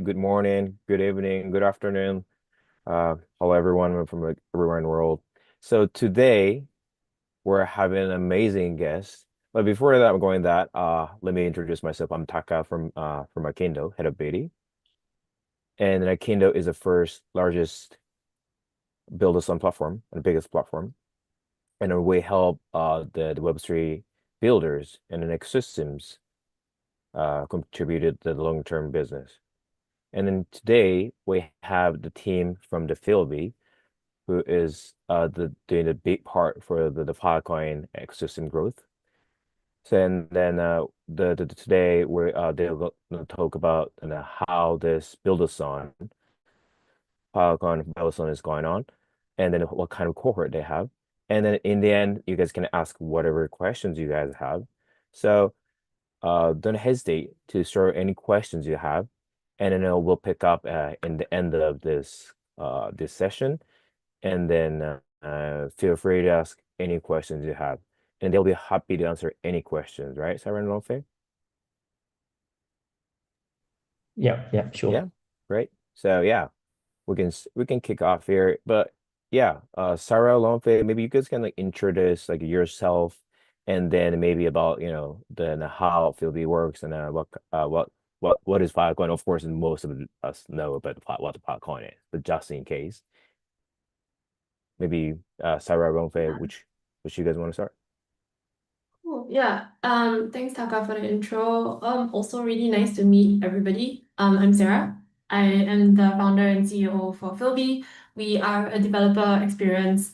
good morning, good evening, good afternoon. Hello everyone from like, everywhere in the world. So today we're having an amazing guest. But before that, I'm going that, let me introduce myself. I'm Taka from AKINDO, head of BD. And AKINDO is the first largest build-a-thon platform and the biggest platform. And we help the Web3 builders and the ecosystems contributed to the long-term business. And then today we have the team from the Philby, who is doing the big part for the Filecoin ecosystem growth. So and then today they're going to talk about how this build-a-thon Filecoin build-a-thon is going on, and then what kind of cohort they have. And then in the end, you guys can ask whatever questions you guys have. So don't hesitate to throw any questions you have, and then we'll pick up in the end of this session, and then feel free to ask any questions you have, and they'll be happy to answer any questions, right, Sarah and Longfei? Yeah, Yeah, sure. great. So yeah, we can kick off here, but yeah, Sarah Longfei, maybe you guys can like introduce like yourself, and then maybe about then how Philby works, and what is Filecoin. Of course, and most of us know about what the Filecoin is, but just in case, maybe Sarah Longfei, which you guys want to start? Cool. Yeah. Thanks, Taka, for the intro. Also really nice to meet everybody. I'm Sarah. I am the founder and CEO for Philby. We are a developer experience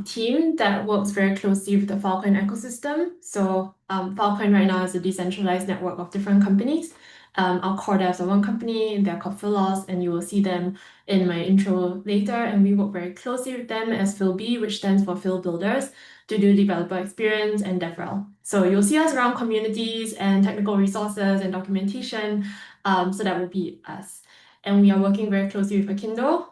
team that works very closely with the Filecoin ecosystem. So Filecoin right now is a decentralized network of different companies. Our core devs are one company, and they're called Philos, and you will see them in my intro later. And we work very closely with them as Philby, which stands for Phil Builders, to do developer experience and DevRel. So you'll see us around communities and technical resources and documentation. So that will be us. And we are working very closely with AKINDO.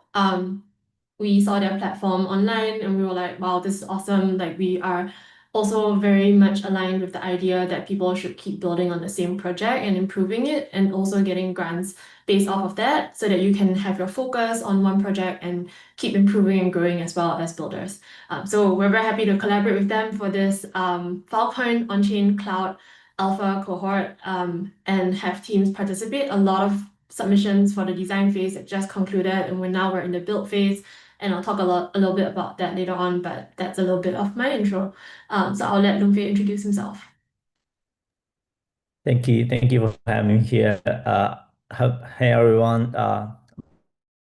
We saw their platform online and we were like, wow, this is awesome. Like we are also very much aligned with the idea that people should keep building on the same project and improving it, and also getting grants based off of that so that you can have your focus on one project and keep improving and growing as well as builders. So we're very happy to collaborate with them for this Filecoin Onchain Cloud Alpha Cohort, and have teams participate. A lot of submissions for the design phase that just concluded, and we're in the build phase. And I'll talk a little bit about that later on, but that's a little bit of my intro. So I'll let Lumfei introduce himself. Thank you for having me here. Hey everyone.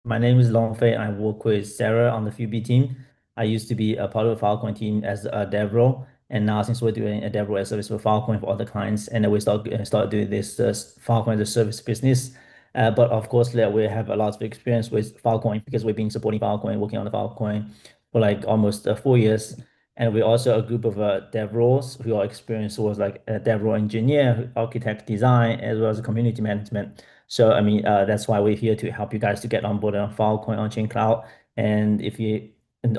My name is Longfei. I work with Sarah on the FUB team. I used to be a part of the Filecoin team as a dev role, and now since we're doing a dev role as service for Filecoin for other clients, and then we start doing this Filecoin as a service business. But of course, we have a lot of experience with Filecoin because we've been supporting Filecoin, working on the Filecoin for like almost 4 years. And we're also a group of dev roles who are experienced towards like a dev role engineer, architect design, as well as community management. So, I mean, that's why we're here to help you guys to get on board on Filecoin Onchain Cloud. And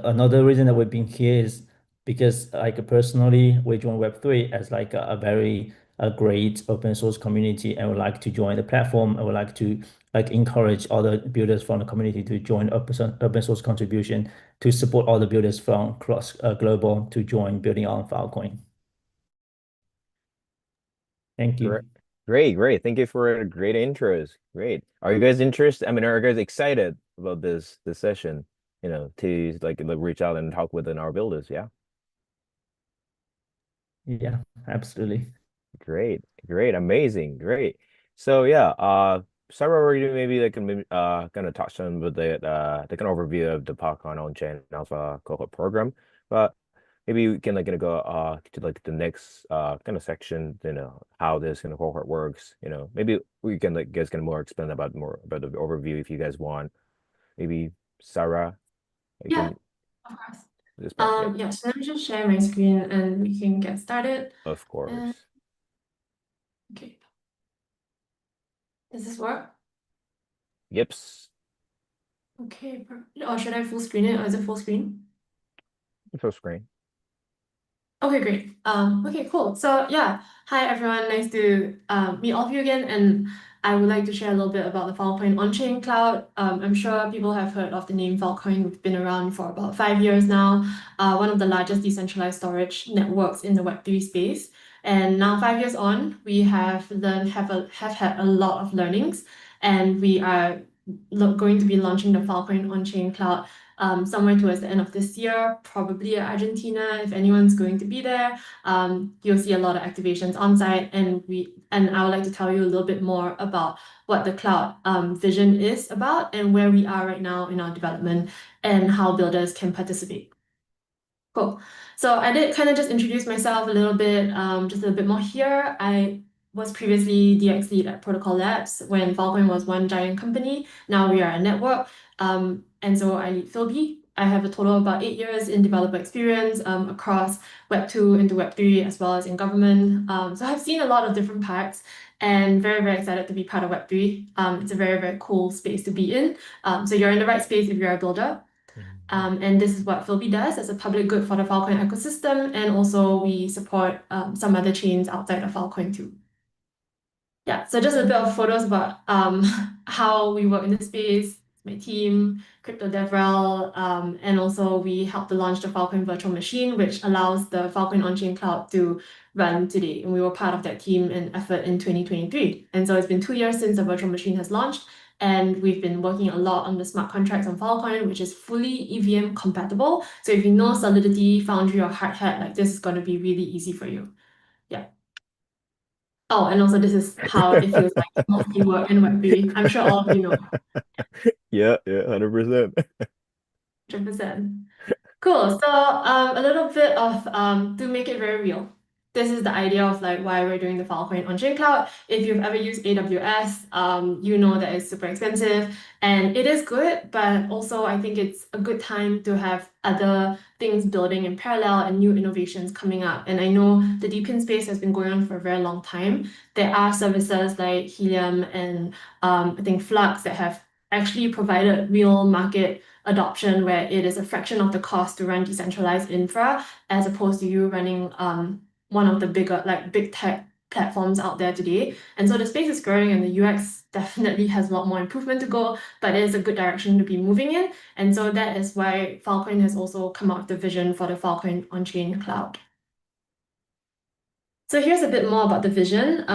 another reason that we've been here is because, like, personally, we joined Web3 as like a very great open source community, and would like to join the platform. I would like to like encourage other builders from the community to join open source contribution to support all the builders from cross global to join building on Filecoin. Thank Great, you. great. Thank you for a great intros. Great. Are you guys interested? I mean, are you guys excited about this session? To like reach out and talk with our builders. Yeah. Yeah, absolutely. Great, amazing, great. So yeah, Sarah already maybe like maybe kind of touched on with the kind of overview of the Filecoin on-chain Alpha Cohort program, but maybe we can like gonna go to like the next kind of section, how this kind of cohort works. Maybe we can like guys can more about the overview if you guys want. Maybe Sarah, you Yeah, can of course. this part. Yeah, Yeah, so let me just share my screen and we can get started. of And course. okay, does this work? Yips. Okay, or should I full screen it, or is it full screen? Full screen. Okay, great. Okay, cool. So yeah, hi everyone. Nice to meet all of you again. And I would like to share a little bit about the Filecoin Onchain Cloud. I'm sure people have heard of the name Filecoin. We've been around for about 5 years now, one of the largest decentralized storage networks in the Web3 space. And now 5 years on, we have had a lot of learnings, and we are going to be launching the Filecoin Onchain Cloud somewhere towards the end of this year, probably at Argentina, if anyone's going to be there. You'll see a lot of activations on site, and I would like to tell you a little bit more about what the cloud vision is about and where we are right now in our development and how builders can participate. Cool. So I did kind of just introduce myself a little bit, just a little bit more here. I was previously DX lead at Protocol Labs when Filecoin was one giant company. Now we are a network. And so I lead Philby. I have a total of about 8 years in developer experience across Web 2 into Web 3, as well as in government. So I've seen a lot of different parts and very, very excited to be part of Web 3. It's a very, very cool space to be in. So you're in the right space if you're a builder. And this is what Philby does as a public good for the Filecoin ecosystem. And also we support some other chains outside of Filecoin too. Yeah, so just a bit of photos about how we work in this space, my team, Crypto DevRel, and also we helped to launch the Filecoin virtual machine, which allows the Filecoin Onchain Cloud to run today. And we were part of that team and effort in 2023. And so it's been 2 years since the virtual machine has launched, and we've been working a lot on the smart contracts on Filecoin, which is fully EVM compatible. So if you know Solidity, Foundry, or Hardhat, like this is going to be really easy for you. Yeah. Oh, and also this is how it feels like to mostly work in Web3. I'm sure all of you know. Yeah, 100%. 100%. Cool. So a little bit of to make it very real. This is the idea of like why we're doing the Filecoin Onchain Cloud. If you've ever used AWS, you know that it's super expensive and it is good, but also I think it's a good time to have other things building in parallel and new innovations coming up. And I know the DeepIn space has been going on for a very long time. There are services like Helium and I think Flux that have actually provided real market adoption where it is a fraction of the cost to run decentralized infra as opposed to you running one of the bigger big tech platforms out there today. And so the space is growing and the UX definitely has a lot more improvement to go, but it is a good direction to be moving in. And so that is why Filecoin has also come up with the vision for the Filecoin Onchain Cloud. So here's a bit more about the vision.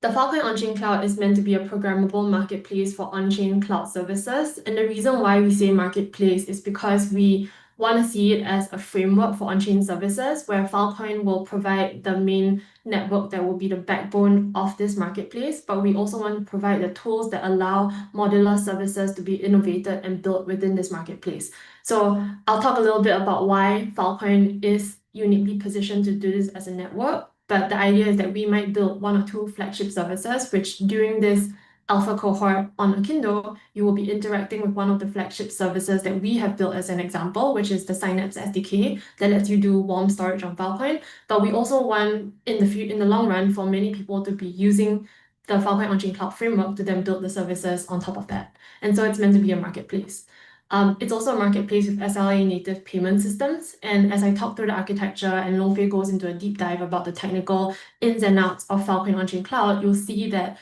The Filecoin Onchain Cloud is meant to be a programmable marketplace for on-chain cloud services. And the reason why we say marketplace is because we want to see it as a framework for on-chain services where Filecoin will provide the main network that will be the backbone of this marketplace, but we also want to provide the tools that allow modular services to be innovated and built within this marketplace. So I'll talk a little bit about why Filecoin is uniquely positioned to do this as a network. But the idea is that we might build 1 or 2 flagship services, which during this Alpha Cohort on AKINDO, you will be interacting with one of the flagship services that we have built as an example, which is the Synapse SDK that lets you do warm storage on Filecoin. But we also want in the long run for many people to be using the Filecoin Onchain Cloud framework to then build the services on top of that. And so it's meant to be a marketplace. It's also a marketplace with SLA native payment systems. And as I talk through the architecture and Longfei goes into a deep dive about the technical ins and outs of Filecoin Onchain Cloud, you'll see that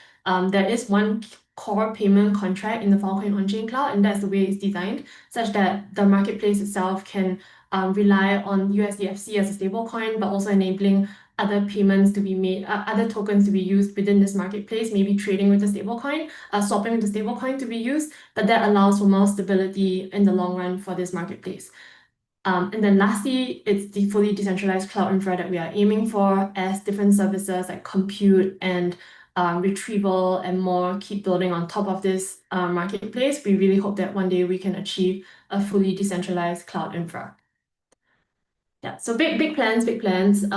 there is one core payment contract in the Filecoin Onchain Cloud, and that's the way it's designed, such that the marketplace itself can rely on USDFC as a stablecoin, but also enabling other payments to be made, other tokens to be used within this marketplace, maybe trading with the stablecoin, swapping with the stablecoin to be used, but that allows for more stability in the long run for this marketplace. And then lastly, it's the fully decentralized cloud infra that we are aiming for as different services like compute and retrieval and more keep building on top of this marketplace. We really hope that one day we can achieve a fully decentralized cloud infra. Yeah, so big plans, big plans.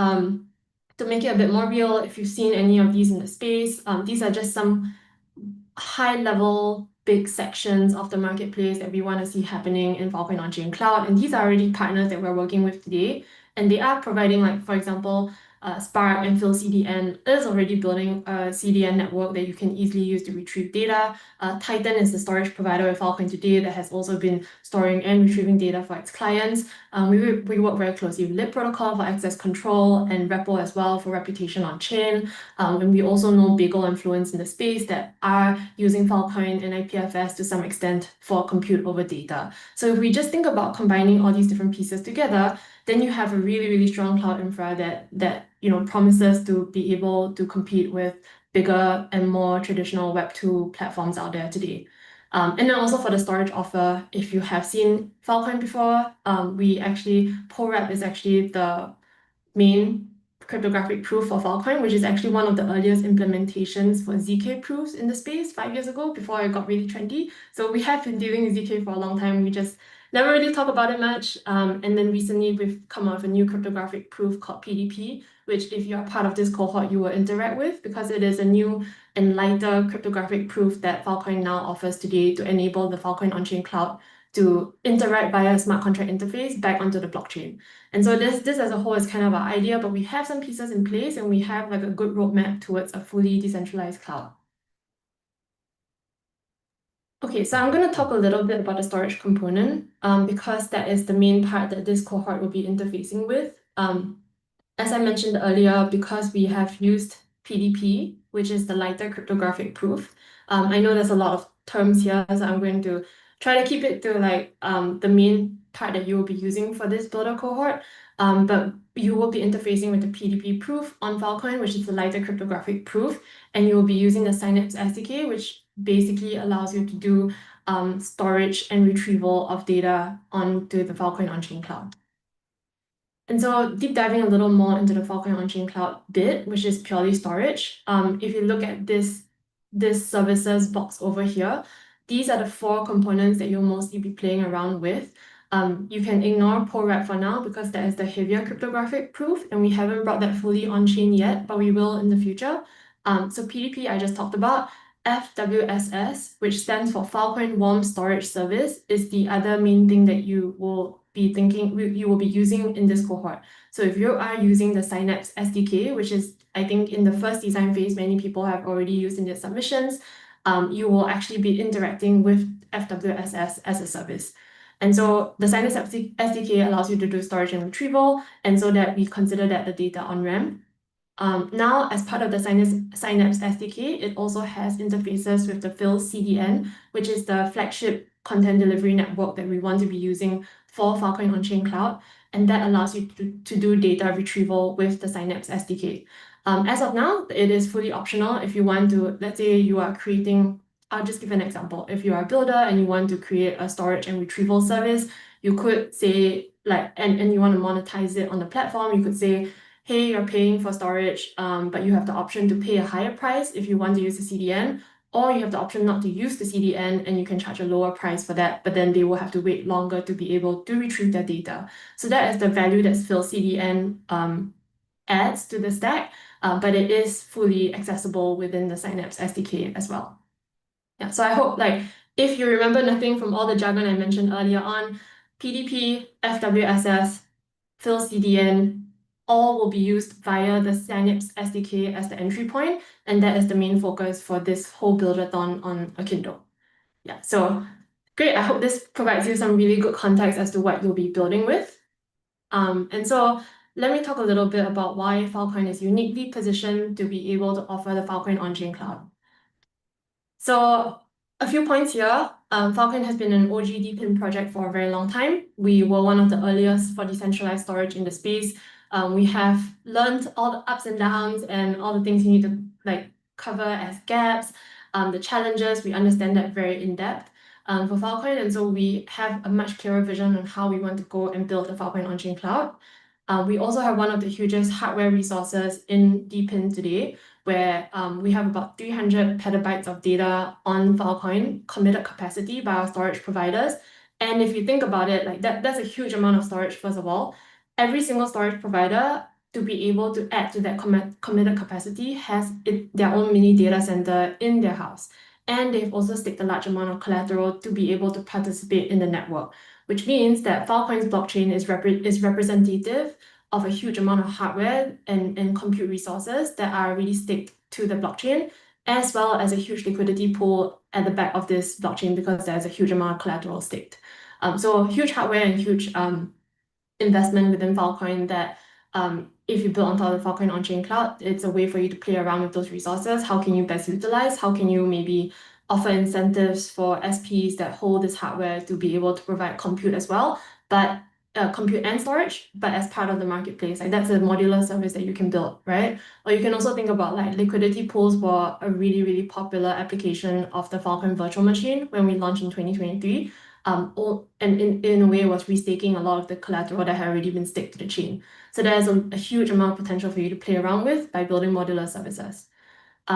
To make it a bit more real, if you've seen any of these in the space, these are just some high-level big sections of the marketplace that we want to see happening in Filecoin Onchain Cloud. And these are already partners that we're working with today. And they are providing, like, for example, Spark and PhilCDN is already building a CDN network that you can easily use to retrieve data. Titan is the storage provider with Filecoin today that has also been storing and retrieving data for its clients. We work very closely with Lib Protocol for access control and Repo as well for reputation on chain. And we also know Bagel and Fluence in the space that are using Filecoin and IPFS to some extent for compute over data. So if we just think about combining all these different pieces together, then you have a really, really strong cloud infra that promises to be able to compete with bigger and more traditional Web 2 platforms out there today. And then also for the storage offer, if you have seen Filecoin before, ProRep is actually the main cryptographic proof for Filecoin, which is actually one of the earliest implementations for ZK proofs in the space 5 years ago before it got really trendy. So we have been dealing with ZK for a long time. We just never really talk about it much. And then recently we've come out with a new cryptographic proof called PDP, which if you're part of this cohort, you will interact with because it is a new and lighter cryptographic proof that Filecoin now offers today to enable the Filecoin Onchain Cloud to interact via a smart contract interface back onto the blockchain. And so this as a whole is kind of our idea, but we have some pieces in place and we have like a good roadmap towards a fully decentralized cloud. Okay, so I'm going to talk a little bit about the storage component because that is the main part that this cohort will be interfacing with. As I mentioned earlier, because we have used PDP, which is the lighter cryptographic proof, I know there's a lot of terms here, so I'm going to try to keep it to like the main part that you will be using for this builder cohort. But you will be interfacing with the PDP proof on Filecoin, which is the lighter cryptographic proof, and you will be using the Synapse SDK, which basically allows you to do storage and retrieval of data onto the Filecoin Onchain Cloud. And so deep diving a little more into the Filecoin Onchain Cloud bit, which is purely storage. If you look at this services box over here, these are the 4 components that you'll mostly be playing around with. You can ignore ProRep for now because that is the heavier cryptographic proof, and we haven't brought that fully on-chain yet, but we will in the future. So PDP I just talked about. FWSS, which stands for Filecoin Warm Storage Service, is the other main thing that you will be using in this cohort. So if you are using the Synapse SDK, which is, I think, in the first design phase, many people have already used in their submissions, you will actually be interacting with FWSS as a service. And so the Synapse SDK allows you to do storage and retrieval, and so that we consider that the data on-ramp. Now, as part of the Synapse SDK, it also has interfaces with the PhilCDN, which is the flagship content delivery network that we want to be using for Filecoin Onchain Cloud, and that allows you to do data retrieval with the Synapse SDK. As of now, it is fully optional. If you want to, let's say you are creating, I'll just give an example. If you are a builder and you want to create a storage and retrieval service, you could say, and you want to monetize it on the platform, you could say, hey, you're paying for storage, but you have the option to pay a higher price if you want to use the CDN, or you have the option not to use the CDN and you can charge a lower price for that, but then they will have to wait longer to be able to retrieve their data. So that is the value that PhilCDN adds to the stack, but it is fully accessible within the Synapse SDK as well. Yeah, so I hope if you remember nothing from all the jargon I mentioned earlier on, PDP, FWSS, PhilCDN, all will be used via the Synapse SDK as the entry point, and that is the main focus for this whole buildathon on AKINDO. Yeah, so great. I hope this provides you some really good context as to what you'll be building with. And so let me talk a little bit about why Filecoin is uniquely positioned to be able to offer the Filecoin Onchain Cloud. So a few points here. Filecoin has been an OG DeepIn project for a very long time. We were one of the earliest for decentralized storage in the space. We have learned all the ups and downs and all the things you need to cover as gaps, the challenges. We understand that very in depth for Filecoin, and so we have a much clearer vision on how we want to go and build the Filecoin Onchain Cloud. We also have one of the hugest hardware resources in DeepIn today, where we have about 300 petabytes of data on Filecoin committed capacity by our storage providers. And if you think about it, that's a huge amount of storage, first of all. Every single storage provider, to be able to add to that committed capacity, has their own mini data center in their house. And they've also staked a large amount of collateral to be able to participate in the network, which means that Filecoin's blockchain is representative of a huge amount of hardware and compute resources that are really staked to the blockchain, as well as a huge liquidity pool at the back of this blockchain because there's a huge amount of collateral staked. So huge hardware and huge investment within Filecoin that if you build on top of the Filecoin Onchain Cloud, it's a way for you to play around with those resources. How can you best utilize? How can you maybe offer incentives for SPs that hold this hardware to be able to provide compute as well, but compute and storage, but as part of the marketplace. Like that's a modular service that you can build, right? Or you can also think about like liquidity pools were a really, really popular application of the Filecoin virtual machine when we launched in 2023. And in a way was restaking a lot of the collateral that had already been staked to the chain. So there's a huge amount of potential for you to play around with by building modular services.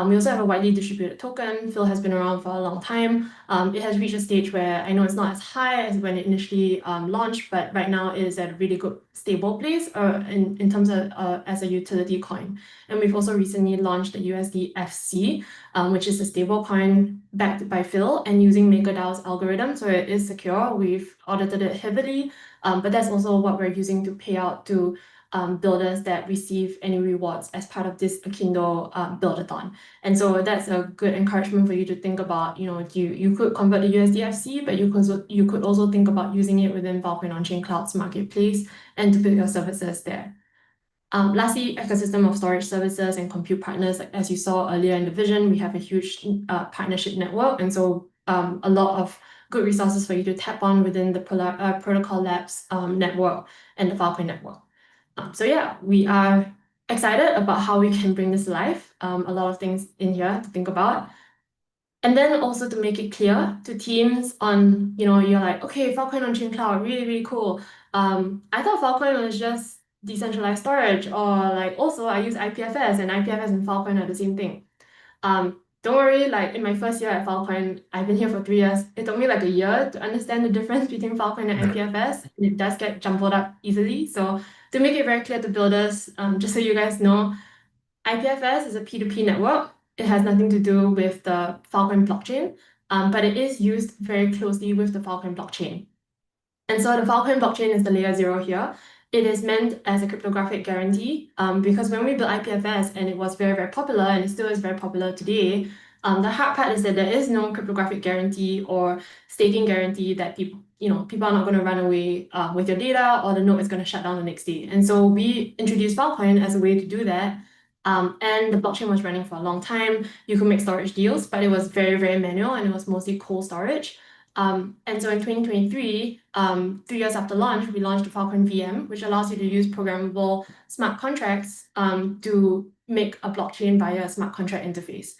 We also have a widely distributed token. Phil has been around for a long time. It has reached a stage where I know it's not as high as when it initially launched, but right now it is at a really good stable place in terms of as a utility coin. And we've also recently launched the USDFC, which is a stable coin backed by Phil and using MakerDAO's algorithm. So it is secure. We've audited it heavily, but that's also what we're using to pay out to builders that receive any rewards as part of this AKINDO Buildathon. And so that's a good encouragement for you to think about, you could convert the USDFC, but you could also think about using it within Filecoin Onchain Cloud's marketplace and to build your services there. Lastly, ecosystem of storage services and compute partners. Like as you saw earlier in the vision, we have a huge partnership network. And so a lot of good resources for you to tap on within the Protocol Labs network and the Filecoin network. So yeah, we are excited about how we can bring this to life. A lot of things in here to think about. And then also to make it clear to teams on, you're like, okay, Filecoin Onchain Cloud, really, really cool. I thought Filecoin was just decentralized storage, or like also I use IPFS, and IPFS and Filecoin are the same thing. Don't worry, like in my first year at Filecoin, I've been here for 3 years. It took me like a year to understand the difference between Filecoin and IPFS. And it does get jumbled up easily. So to make it very clear to builders, just so you guys know, IPFS is a P2P network. It has nothing to do with the Filecoin blockchain, but it is used very closely with the Filecoin blockchain. And so the Filecoin blockchain is the layer 0 here. It is meant as a cryptographic guarantee because when we built IPFS and it was very, very popular and it still is very popular today, the hard part is that there is no cryptographic guarantee or staking guarantee that people are not going to run away with your data or the node is going to shut down the next day. And so we introduced Filecoin as a way to do that. And the blockchain was running for a long time. You could make storage deals, but it was very, very manual and it was mostly cold storage. And so in 2023, 3 years after launch, we launched the Filecoin VM, which allows you to use programmable smart contracts to make a blockchain via a smart contract interface.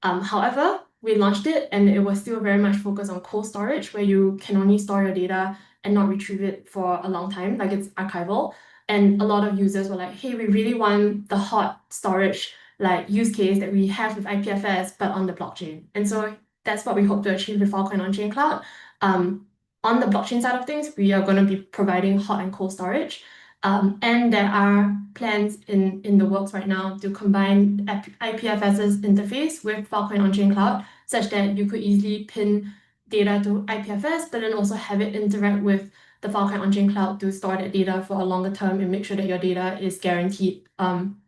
However, we launched it and it was still very much focused on cold storage, where you can only store your data and not retrieve it for a long time, like it's archival. And a lot of users were like, hey, we really want the hot storage like use case that we have with IPFS, but on the blockchain. And so that's what we hope to achieve with Filecoin Onchain Cloud. On the blockchain side of things, we are going to be providing hot and cold storage. And there are plans in the works right now to combine IPFS's interface with Filecoin Onchain Cloud, such that you could easily pin data to IPFS, but then also have it interact with the Filecoin Onchain Cloud to store that data for a longer term and make sure that your data is guaranteed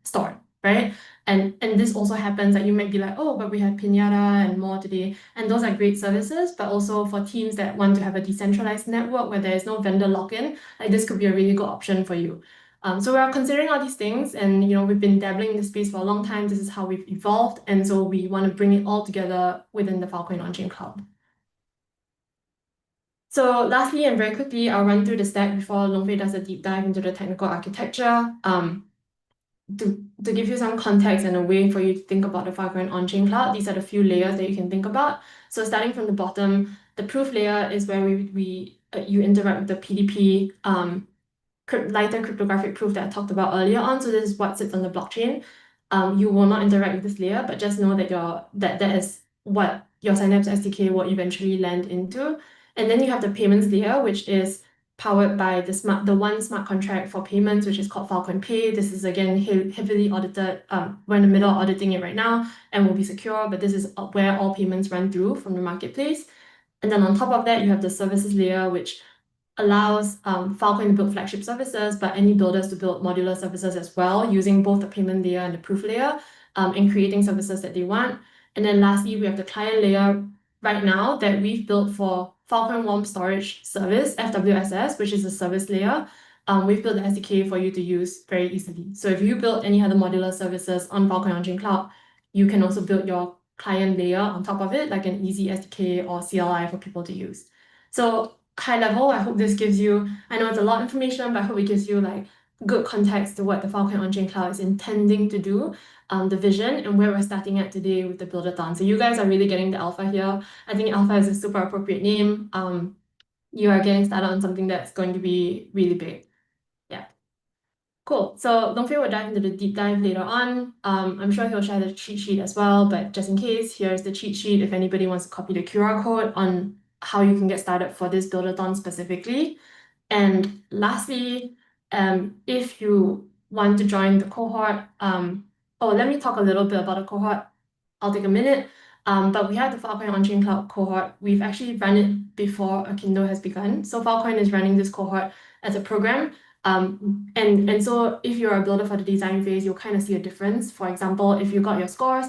stored, right? And this also happens that you might be like, oh, but we have Pinata and more today. And those are great services, but also for teams that want to have a decentralized network where there is no vendor lock-in, like this could be a really good option for you. So we're considering all these things and we've been dabbling in the space for a long time. This is how we've evolved. And so we want to bring it all together within the Filecoin Onchain Cloud. So lastly, and very quickly, I'll run through the stack before Longfei does a deep dive into the technical architecture. To give you some context and a way for you to think about the Filecoin Onchain Cloud, these are the few layers that you can think about. So starting from the bottom, the proof layer is where you interact with the PDP lighter cryptographic proof that I talked about earlier on. So this is what sits on the blockchain. You will not interact with this layer, but just know that that is what your Synapse SDK will eventually land into. And then you have the payments layer, which is powered by the one smart contract for payments, which is called Filecoin Pay. This is again heavily audited. We're in the middle of auditing it right now and will be secure, but this is where all payments run through from the marketplace. And then on top of that, you have the services layer, which allows Filecoin to build flagship services, but any builders to build modular services as well, using both the payment layer and the proof layer, and creating services that they want. And then lastly, we have the client layer right now that we've built for Filecoin Warm Storage Service, FWSS, which is a service layer. We've built the SDK for you to use very easily. So if you build any other modular services on Filecoin Onchain Cloud, you can also build your client layer on top of it, like an easy SDK or CLI for people to use. So high level, I hope this gives you, I know it's a lot of information, but I hope it gives you like good context to what the Filecoin Onchain Cloud is intending to do, the vision, and where we're starting at today with the Buildathon. So you guys are really getting the alpha here. I think alpha is a super appropriate name. You are getting started on something that's going to be really big. Yeah. Cool. So Longfei will dive into the deep dive later on. I'm sure he'll share the cheat sheet as well, but just in case, here's the cheat sheet if anybody wants to copy the QR code on how you can get started for this Buildathon specifically. And lastly, if you want to join the cohort, let me talk a little bit about the cohort. I'll take a minute. But we have the Filecoin Onchain Cloud cohort. We've actually run it before AKINDO has begun. So Filecoin is running this cohort as a program. And so if you're a builder for the design phase, you'll kind of see a difference. For example, if you got your scores,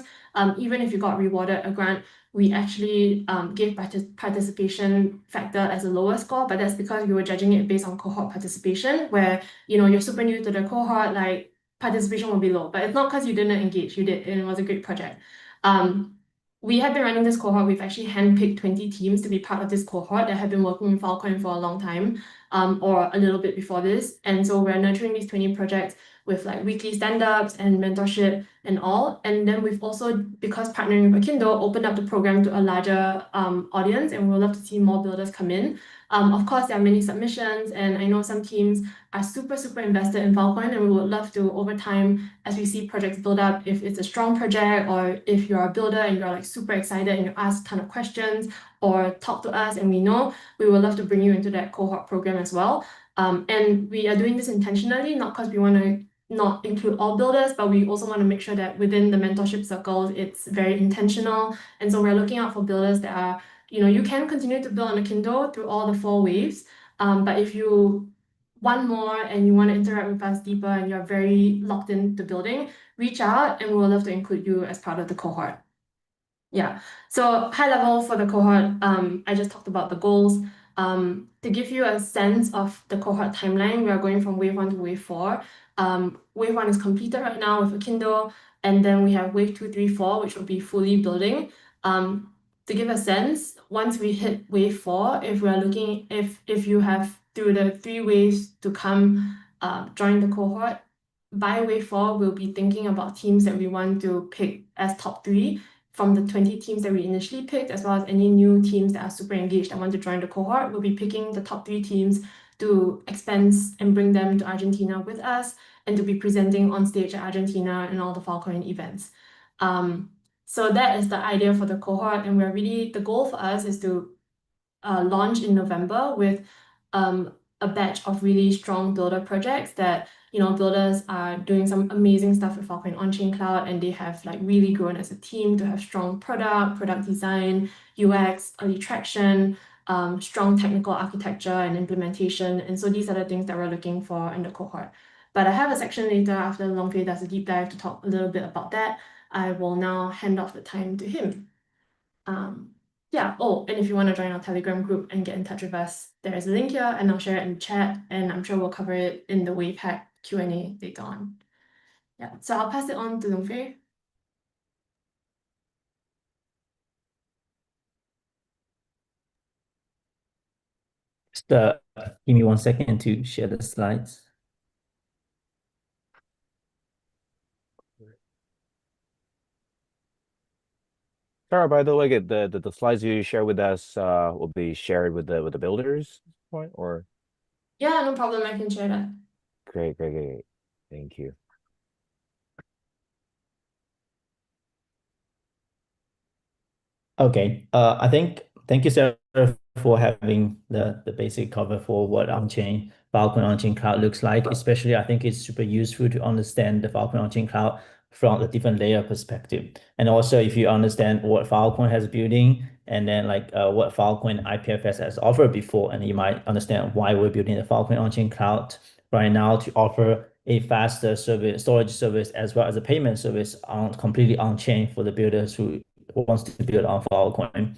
even if you got rewarded a grant, we actually gave participation factor as a lower score, but that's because we were judging it based on cohort participation, where you're super new to the cohort, like participation will be low. But it's not because you didn't engage, you did, and it was a great project. We have been running this cohort. We've actually handpicked 20 teams to be part of this cohort that have been working with Filecoin for a long time, or a little bit before this. And so we're nurturing these 20 projects with like weekly stand-ups and mentorship and all. And then we've also, because partnering with AKINDO, opened up the program to a larger audience, and we'd love to see more builders come in. Of course, there are many submissions, and I know some teams are super, super invested in Filecoin, and we would love to, over time, as we see projects build up, if it's a strong project, or if you're a builder and you're like super excited and you ask a ton of questions, or talk to us and we know, we would love to bring you into that cohort program as well. And we are doing this intentionally, not because we want to not include all builders, but we also want to make sure that within the mentorship circles, it's very intentional. And so we're looking out for builders that are, you can continue to build on AKINDO through all the 4 waves. But if you want more and you want to interact with us deeper and you're very locked into building, reach out and we'll love to include you as part of the cohort. Yeah, so high level for the cohort, I just talked about the goals. To give you a sense of the cohort timeline, we are going from wave 1 to wave 4. Wave 1 is completed right now with AKINDO, and then we have wave 2, 3, 4, which will be fully building. To give a sense, once we hit wave 4, if we are looking, if you have through the 3 waves to come, join the cohort, by wave 4, we'll be thinking about teams that we want to pick as top 3 from the 20 teams that we initially picked, as well as any new teams that are super engaged and want to join the cohort. We'll be picking the top 3 teams to expense and bring them to Argentina with us, and to be presenting on stage at Argentina and all the Filecoin events. So that is the idea for the cohort, and the goal for us is to launch in November with a batch of really strong builder projects that builders are doing some amazing stuff with Filecoin Onchain Cloud, and they have like really grown as a team to have strong product design, UX, early traction, strong technical architecture and implementation. And so these are the things that we're looking for in the cohort. But I have a section later after Longfei does a deep dive to talk a little bit about that. I will now hand off the time to him. Yeah, and if you want to join our Telegram group and get in touch with us, there is a link here, and I'll share it in the chat, and I'm sure we'll cover it in the Wave Hack Q&A later on. Yeah, so I'll pass it on to Longfei. Just give me 1 second to share the slides. Sarah, by the way, the slides you share with us will be shared with the builders at this point, or? Yeah, no problem. I can share that. Great. Thank you. Okay. Thank you, Sarah, for having the basic cover for what Filecoin Onchain Cloud looks like. Especially, I think it's super useful to understand the Filecoin Onchain Cloud from a different layer perspective. And also, if you understand what Filecoin has building, and then like what Filecoin IPFS has offered before, and you might understand why we're building the Filecoin Onchain Cloud right now to offer a faster service, storage service, as well as a payment service completely on chain for the builders who wants to build on Filecoin.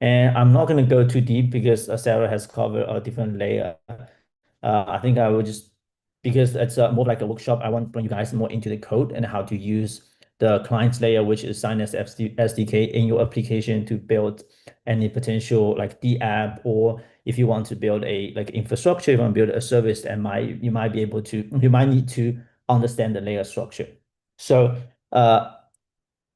And I'm not going to go too deep because Sarah has covered a different layer. I think I will just, because it's more like a workshop, I want to bring you guys more into the code and how to use the client layer, which is Synapse SDK in your application to build any potential like the app, or if you want to build a like infrastructure, you want to build a service, and you might need to understand the layer structure. So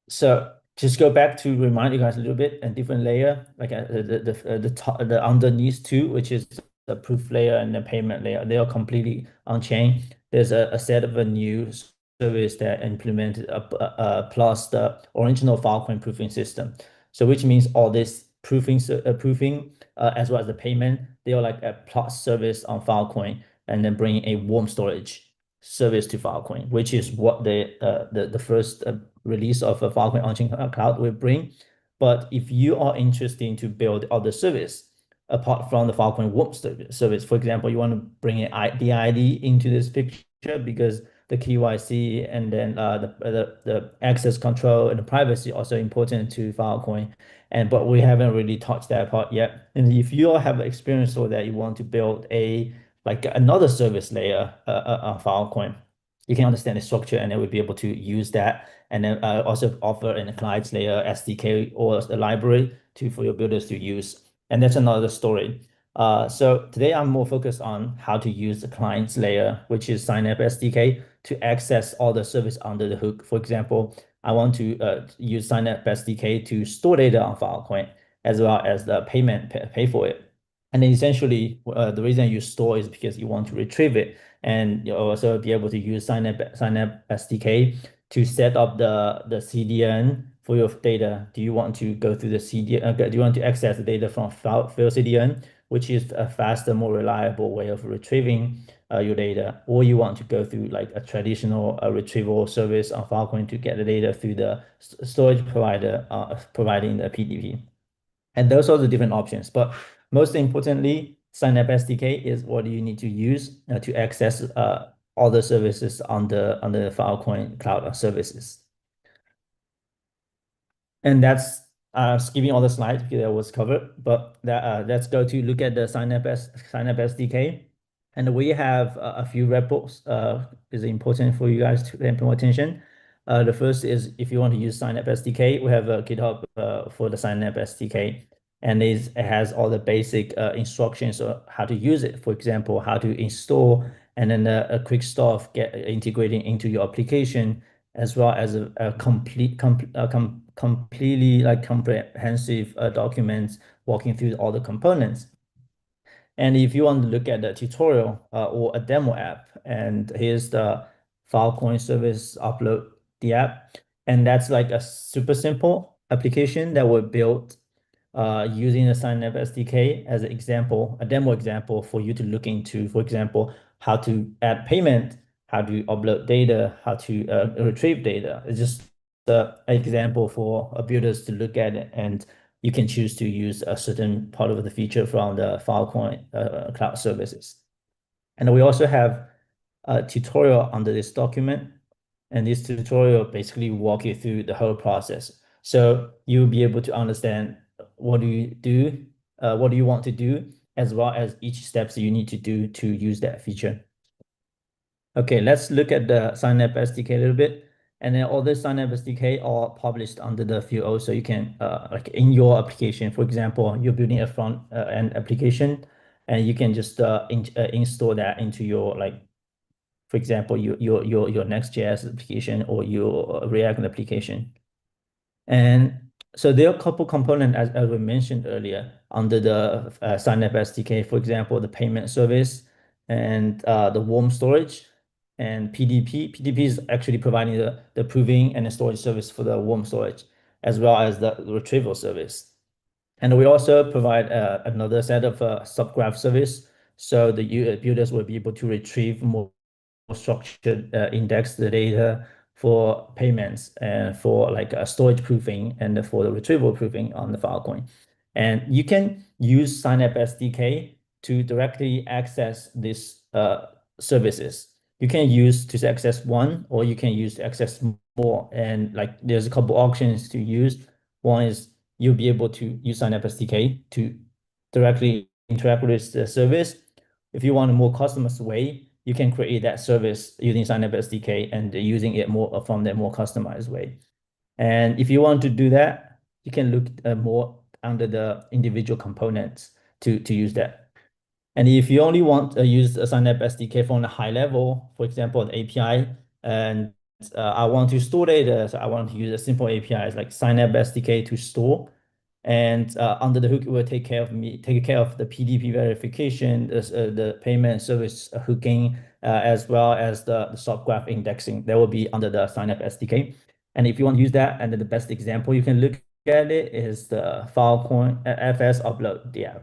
so just go back to remind you guys a little bit, and different layer, like the underneath two, which is the proof layer and the payment layer, they are completely on chain. There's a set of a new service that implemented plus the original Filecoin proofing system. So which means all this proofing as well as the payment, they are like a plus service on Filecoin, and then bringing a warm storage service to Filecoin, which is what the first release of a Filecoin Onchain Cloud will bring. But if you are interested to build other service apart from the Filecoin warm service, for example, you want to bring the ID into this picture because the KYC and then the access control and the privacy also important to Filecoin. But we haven't really touched that part yet. And if you all have experience with that, you want to build like another service layer on Filecoin, you can understand the structure, and then we'll be able to use that, and then also offer an client layer SDK or a library for your builders to use. And that's another story. So today I'm more focused on how to use the clients layer, which is Synapse SDK, to access all the service under the hook. For example, I want to use Synapse SDK to store data on Filecoin, as well as the pay for it. And then essentially, the reason you store is because you want to retrieve it, and you also be able to use Synapse SDK to set up the CDN for your data. Do you want to go through the CDN? Do you want to access the data from File CDN, which is a faster, more reliable way of retrieving your data, or you want to go through like a traditional retrieval service on Filecoin to get the data through the storage provider providing the PDP. And those are the different options. But most importantly, Synapse SDK is what you need to use to access all the services on the Filecoin Cloud services. And that's skipping all the slides because that was covered. But let's go to look at the Synapse SDK. And we have a few repos is important for you guys to pay more attention. The first is if you want to use Synapse SDK, we have a GitHub for the Synapse SDK. And it has all the basic instructions on how to use it. For example, how to install, and then a quick stuff integrating into your application, as well as a completely like comprehensive documents walking through all the components. And if you want to look at the tutorial or a demo app, and here's the Filecoin service upload the app, and that's like a super simple application that was built using the Synapse SDK as an example, a demo example for you to look into, for example, how to add payment, how to upload data, how to retrieve data. It's just an example for builders to look at it, and you can choose to use a certain part of the feature from the Filecoin cloud services. And we also have a tutorial under this document, and this tutorial basically walk you through the whole process. So you'll be able to understand what do you want to do, as well as each steps you need to do to use that feature. Okay, let's look at the Synapse SDK a little bit. And then all the Synapse SDK are published under the FUO, so you can like in your application, for example, you're building a front end application, and you can just install that into your, like, for example, your Next.js application or your React application. And so there are a couple components, as we mentioned earlier, under the Synapse SDK, for example, the payment service and the warm storage and PDP. PDP is actually providing the proving and the storage service for the warm storage, as well as the retrieval service. And we also provide another set of subgraph service, so the builders will be able to retrieve more structured index the data, for payments and for like a storage proofing and for the retrieval proofing on the Filecoin. And you can use Signup SDK to directly access these services. You can use to access one, or you can use to access more. And like there's a couple options to use. One is you'll be able to use Signup SDK to directly interact with the service. If you want a more customized way, you can create that service using Signup SDK and using it more from the more customized way. And if you want to do that, you can look more under the individual components to use that. And if you only want to use a Signup SDK from a high level, for example, the API, and I want to store data, so I want to use a simple API like Signup SDK to store. And under the hook, it will take care of the PDP verification, the payment service hooking, as well as the soft graph indexing. That will be under the Signup SDK. And if you want to use that, and then the best example you can look at it is the Filecoin FS upload. Yeah.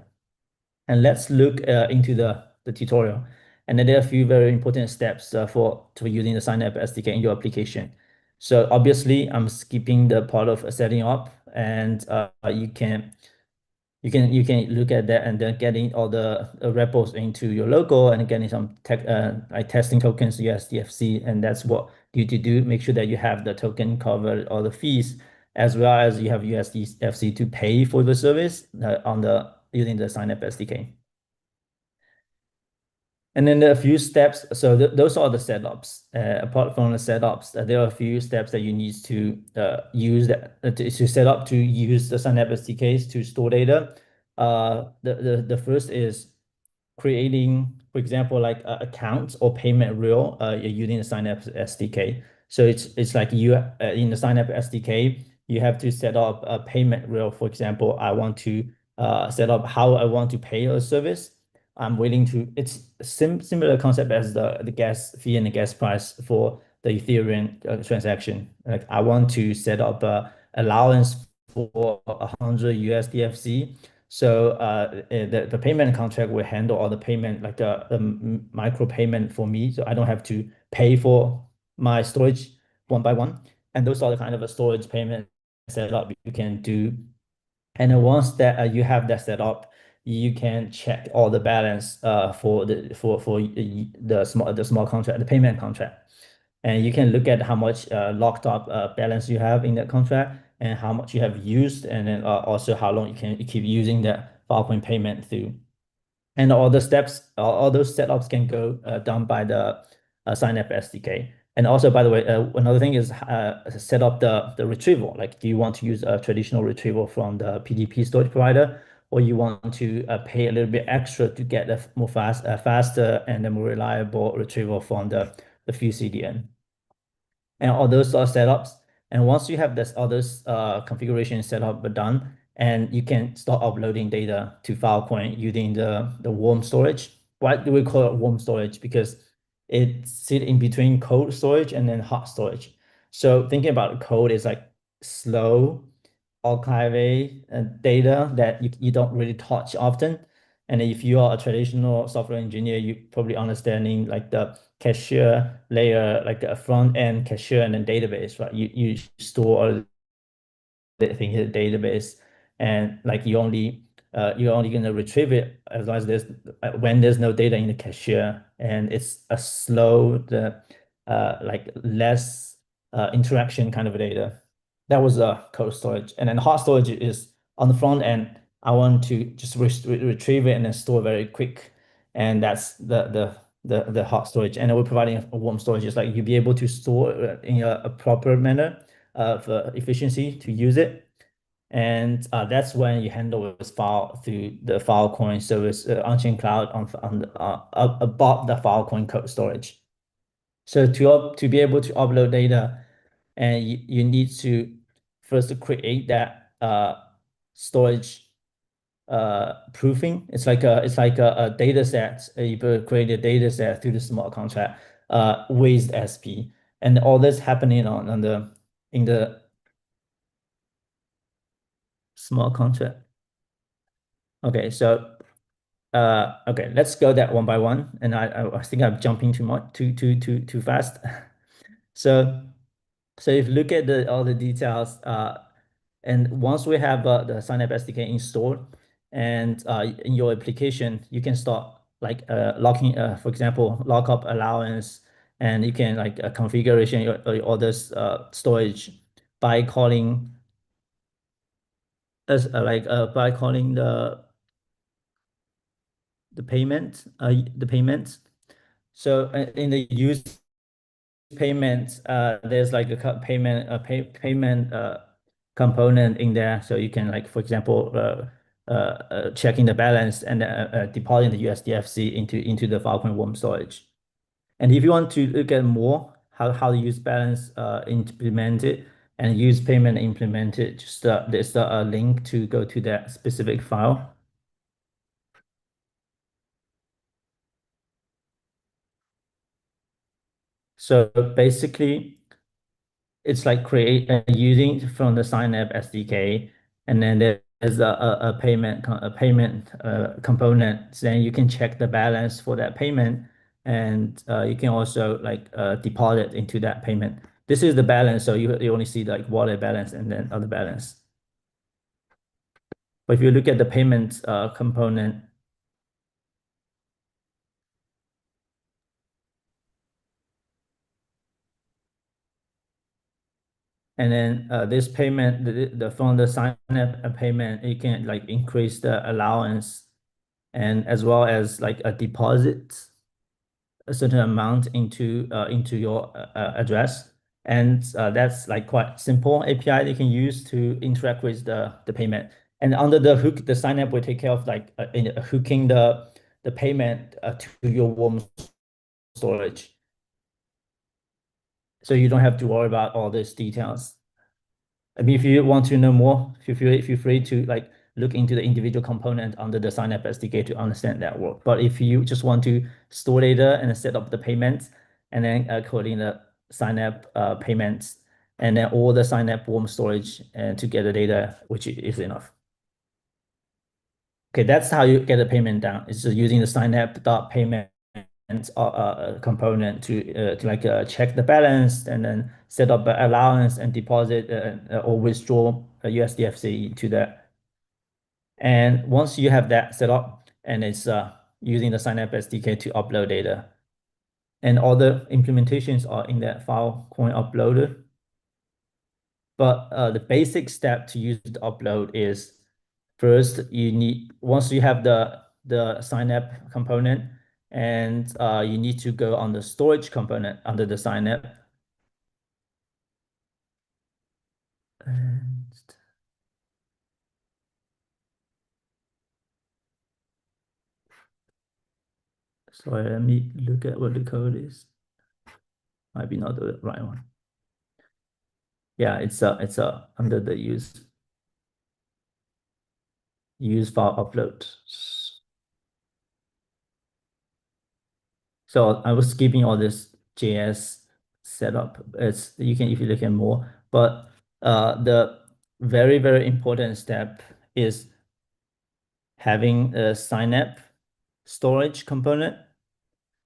And let's look into the tutorial. And then there are a few very important steps for using the Signup SDK in your application. So obviously, I'm skipping the part of setting up, and you can look at that and then getting all the repos into your local and getting some like testing tokens USDFC, and that's what you need to do. Make sure that you have the token covered all the fees, as well as you have USDFC to pay for the service using the Signup SDK. And then there are a few steps. So those are the setups. Apart from the setups, there are a few steps that you need to use to set up to use the Signup SDKs to store data. The first is creating, for example, like accounts or payment reel using the Signup SDK. So it's like you in the Signup SDK, you have to set up a payment reel. For example, I want to set up how I want to pay a service. I'm willing to, it's similar concept as the gas fee and the gas price for the Ethereum transaction. Like I want to set up a allowance for 100 USDFC. So the payment contract will handle all the payment, like the micro payment for me. So I don't have to pay for my storage one by one. And those are the kind of a storage payment setup you can do. And then once that you have that set up, you can check all the balance for the small contract, the payment contract, and you can look at how much locked up balance you have in that contract and how much you have used, and then also how long you can keep using that Filecoin payment through. And all the steps, all those setups can go done by the Signup SDK. And also, by the way, another thing is set up the retrieval. Like, do you want to use a traditional retrieval from the PDP storage provider, or you want to pay a little bit extra to get a faster and a more reliable retrieval from the few CDN? And all those are setups. And once you have all those configuration set up done, and you can start uploading data to Filecoin using the warm storage. Why do we call it warm storage? Because it sits in between cold storage and then hot storage. So thinking about code is like slow archive data that you don't really touch often. And if you are a traditional software engineer, you probably understanding like the cashier layer, like a front end cashier and then database, right? You store all the things in the database, and like you're only gonna retrieve it as long as when there's no data in the cashier, and it's a slow, like less interaction kind of data. That was a cold storage, and then hot storage is on the front end. I want to just retrieve it and then store very quick, and that's the hot storage. And we're providing a warm storage, just like you'll be able to store in a proper manner for efficiency to use it. And that's when you handle this file through the Filecoin service Onchain Cloud above the Filecoin code storage. So to be able to upload data, and you need to first create that storage proofing. It's like a data set. You create a data set through the smart contract with SP, and all this happening in the smart contract. Okay, so okay, let's go that one by one. And I think I'm jumping too much, too fast. So So if you look at all the details, and once we have the Synapse SDK installed, and in your application, you can start like locking, for example, lockup allowance, and you can like configuration your others storage by calling as by calling the payment. So in the use payment, there's like payment component in there. So you can like, for example, checking the balance and depositing the USDFC into the Filecoin warm storage. And if you want to look at more how to use balance implemented and use payment implemented, just there's a link to go to that specific file. So basically, it's like using from the Synapse SDK, and then there's a payment component. So then you can check the balance for that payment, and you can also like deposit into that payment. This is the balance, so you only see like wallet balance and then other balance. But if you look at the payment component, and then this payment, from the sign up payment, you can like increase the allowance, and as well as like a deposit a certain amount into your address. And that's like quite simple API you can use to interact with the payment. And under the hook, the sign up will take care of like hooking the payment to your warm storage. So you don't have to worry about all these details. I mean, if you want to know more, feel free to like look into the individual component under the Synapse SDK to understand that work. But if you just want to store data and set up the payments, and then coding the Synapse payments, and then all the Synapse warm storage and to get the data, which is enough. Okay, that's how you get the payment down. It's just using the Synapse.payment component to like check the balance and then set up an allowance and deposit or withdraw a USDFC to that. And once you have that set up, and it's using the Synapse SDK to upload data, and all the implementations are in that Filecoin uploader. But the basic step to use the upload is first once you have the Synapse component, and you need to go on the storage component under the Synapse. And sorry, let me look at what the code is. Might be not the right one. Yeah, it's under the use file upload. So I was skipping all this JS setup. It's you can if you look at more, but the very important step is having a Synapse storage component,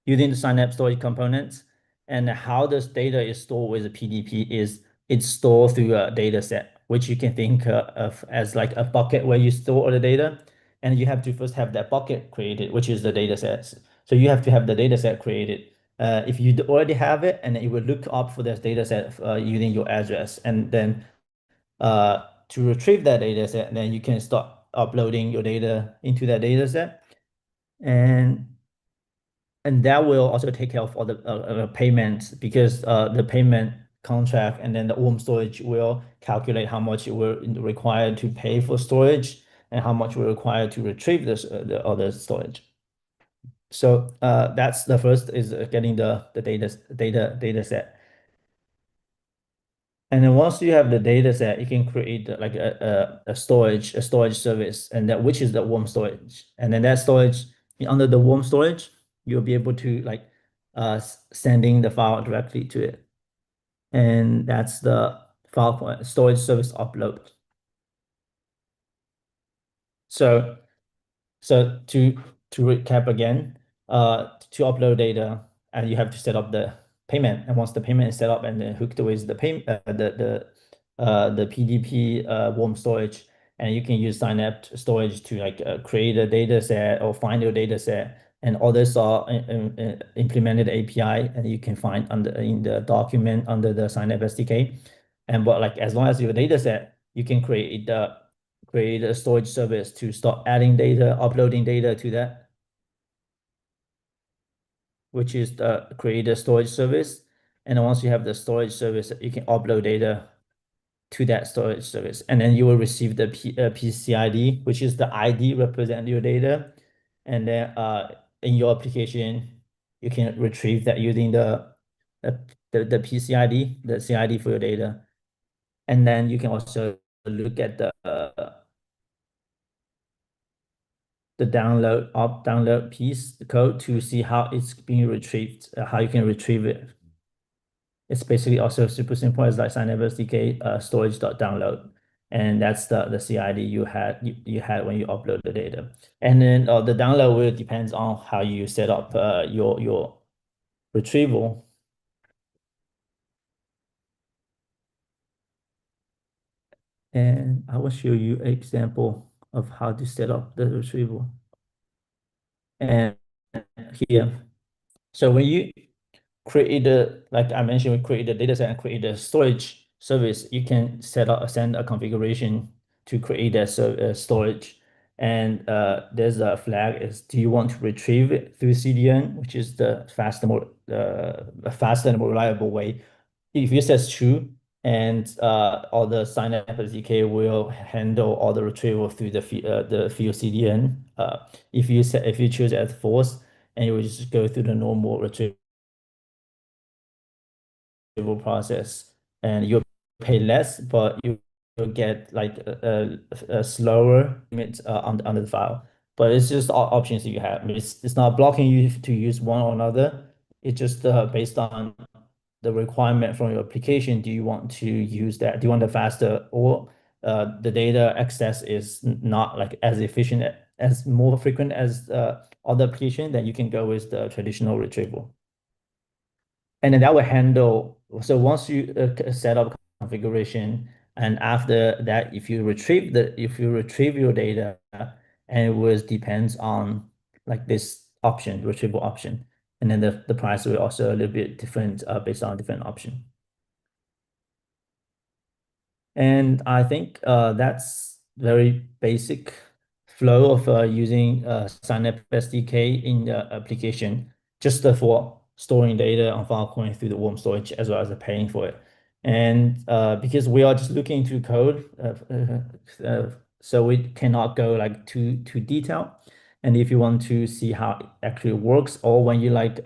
using the Synapse storage components, and how this data is stored with the PDP is it's stored through a data set, which you can think of as like a bucket where you store all the data, and you have to first have that bucket created, which is the data sets. So you have to have the data set created. If you already have it, and it will look up for this data set using your address, and then to retrieve that data set, then you can start uploading your data into that data set. And that will also take care of all the payments, because the payment contract and then the warm storage will calculate how much it will require to pay for storage and how much will require to retrieve this the other storage. So that's the first is getting the data set. And then once you have the data set, you can create like a storage service, and that which is the warm storage. And then that storage under the warm storage, you'll be able to like sending the file directly to it. And that's the file storage service upload. So to recap again, to upload data, and you have to set up the payment. And once the payment is set up and then hooked with the the PDP warm storage, and you can use Synapse storage to like create a data set or find your data set. And all this are implemented API, and you can find in the document under the Synapse SDK. And but like as long as your data set, you can create a storage service to start adding data, uploading data to that, which is the create a storage service. And then once you have the storage service, you can upload data to that storage service. And then you will receive the PCID, which is the ID represent your data. And then in your application, you can retrieve that using the PCID, the CID for your data. And then you can also look at the download piece, the code, to see how it's being retrieved, how you can retrieve it. It's basically also super simple as like Synapse SDK storage.download. And that's the CID you had when you upload the data. And then the download will depends on how you set up your retrieval. And I will show you an example of how to set up the retrieval. And here, so when you create like I mentioned, we create a data set and create a storage service, you can send a configuration to create a storage. And there's a flag is, do you want to retrieve it through CDN, which is the faster and more reliable way. If you says true, and all the Synapse SDK will handle all the retrieval through the field CDN. If you choose as false, and you will just go through the normal retrieval process, and you'll pay less, but you'll get like a slower limit under the file. But it's just options that you have. I mean, it's not blocking you to use one or another. It's just based on the requirement from your application. Do you want to use that? Do you want the faster, or the data access is not like as efficient, as more frequent as other application? Then you can go with the traditional retrieval. And then that will handle, so once you set up configuration, and after that, if you retrieve your data, and it was depends on like this option, retrieval option, and then the price will also a little bit different based on different option. And I think that's very basic flow of using Synapse SDK in the application, just for storing data on Filecoin through the warm storage, as well as paying for it. And because we are just looking into code, so we cannot go like too detailed. And if you want to see how it actually works, or when you like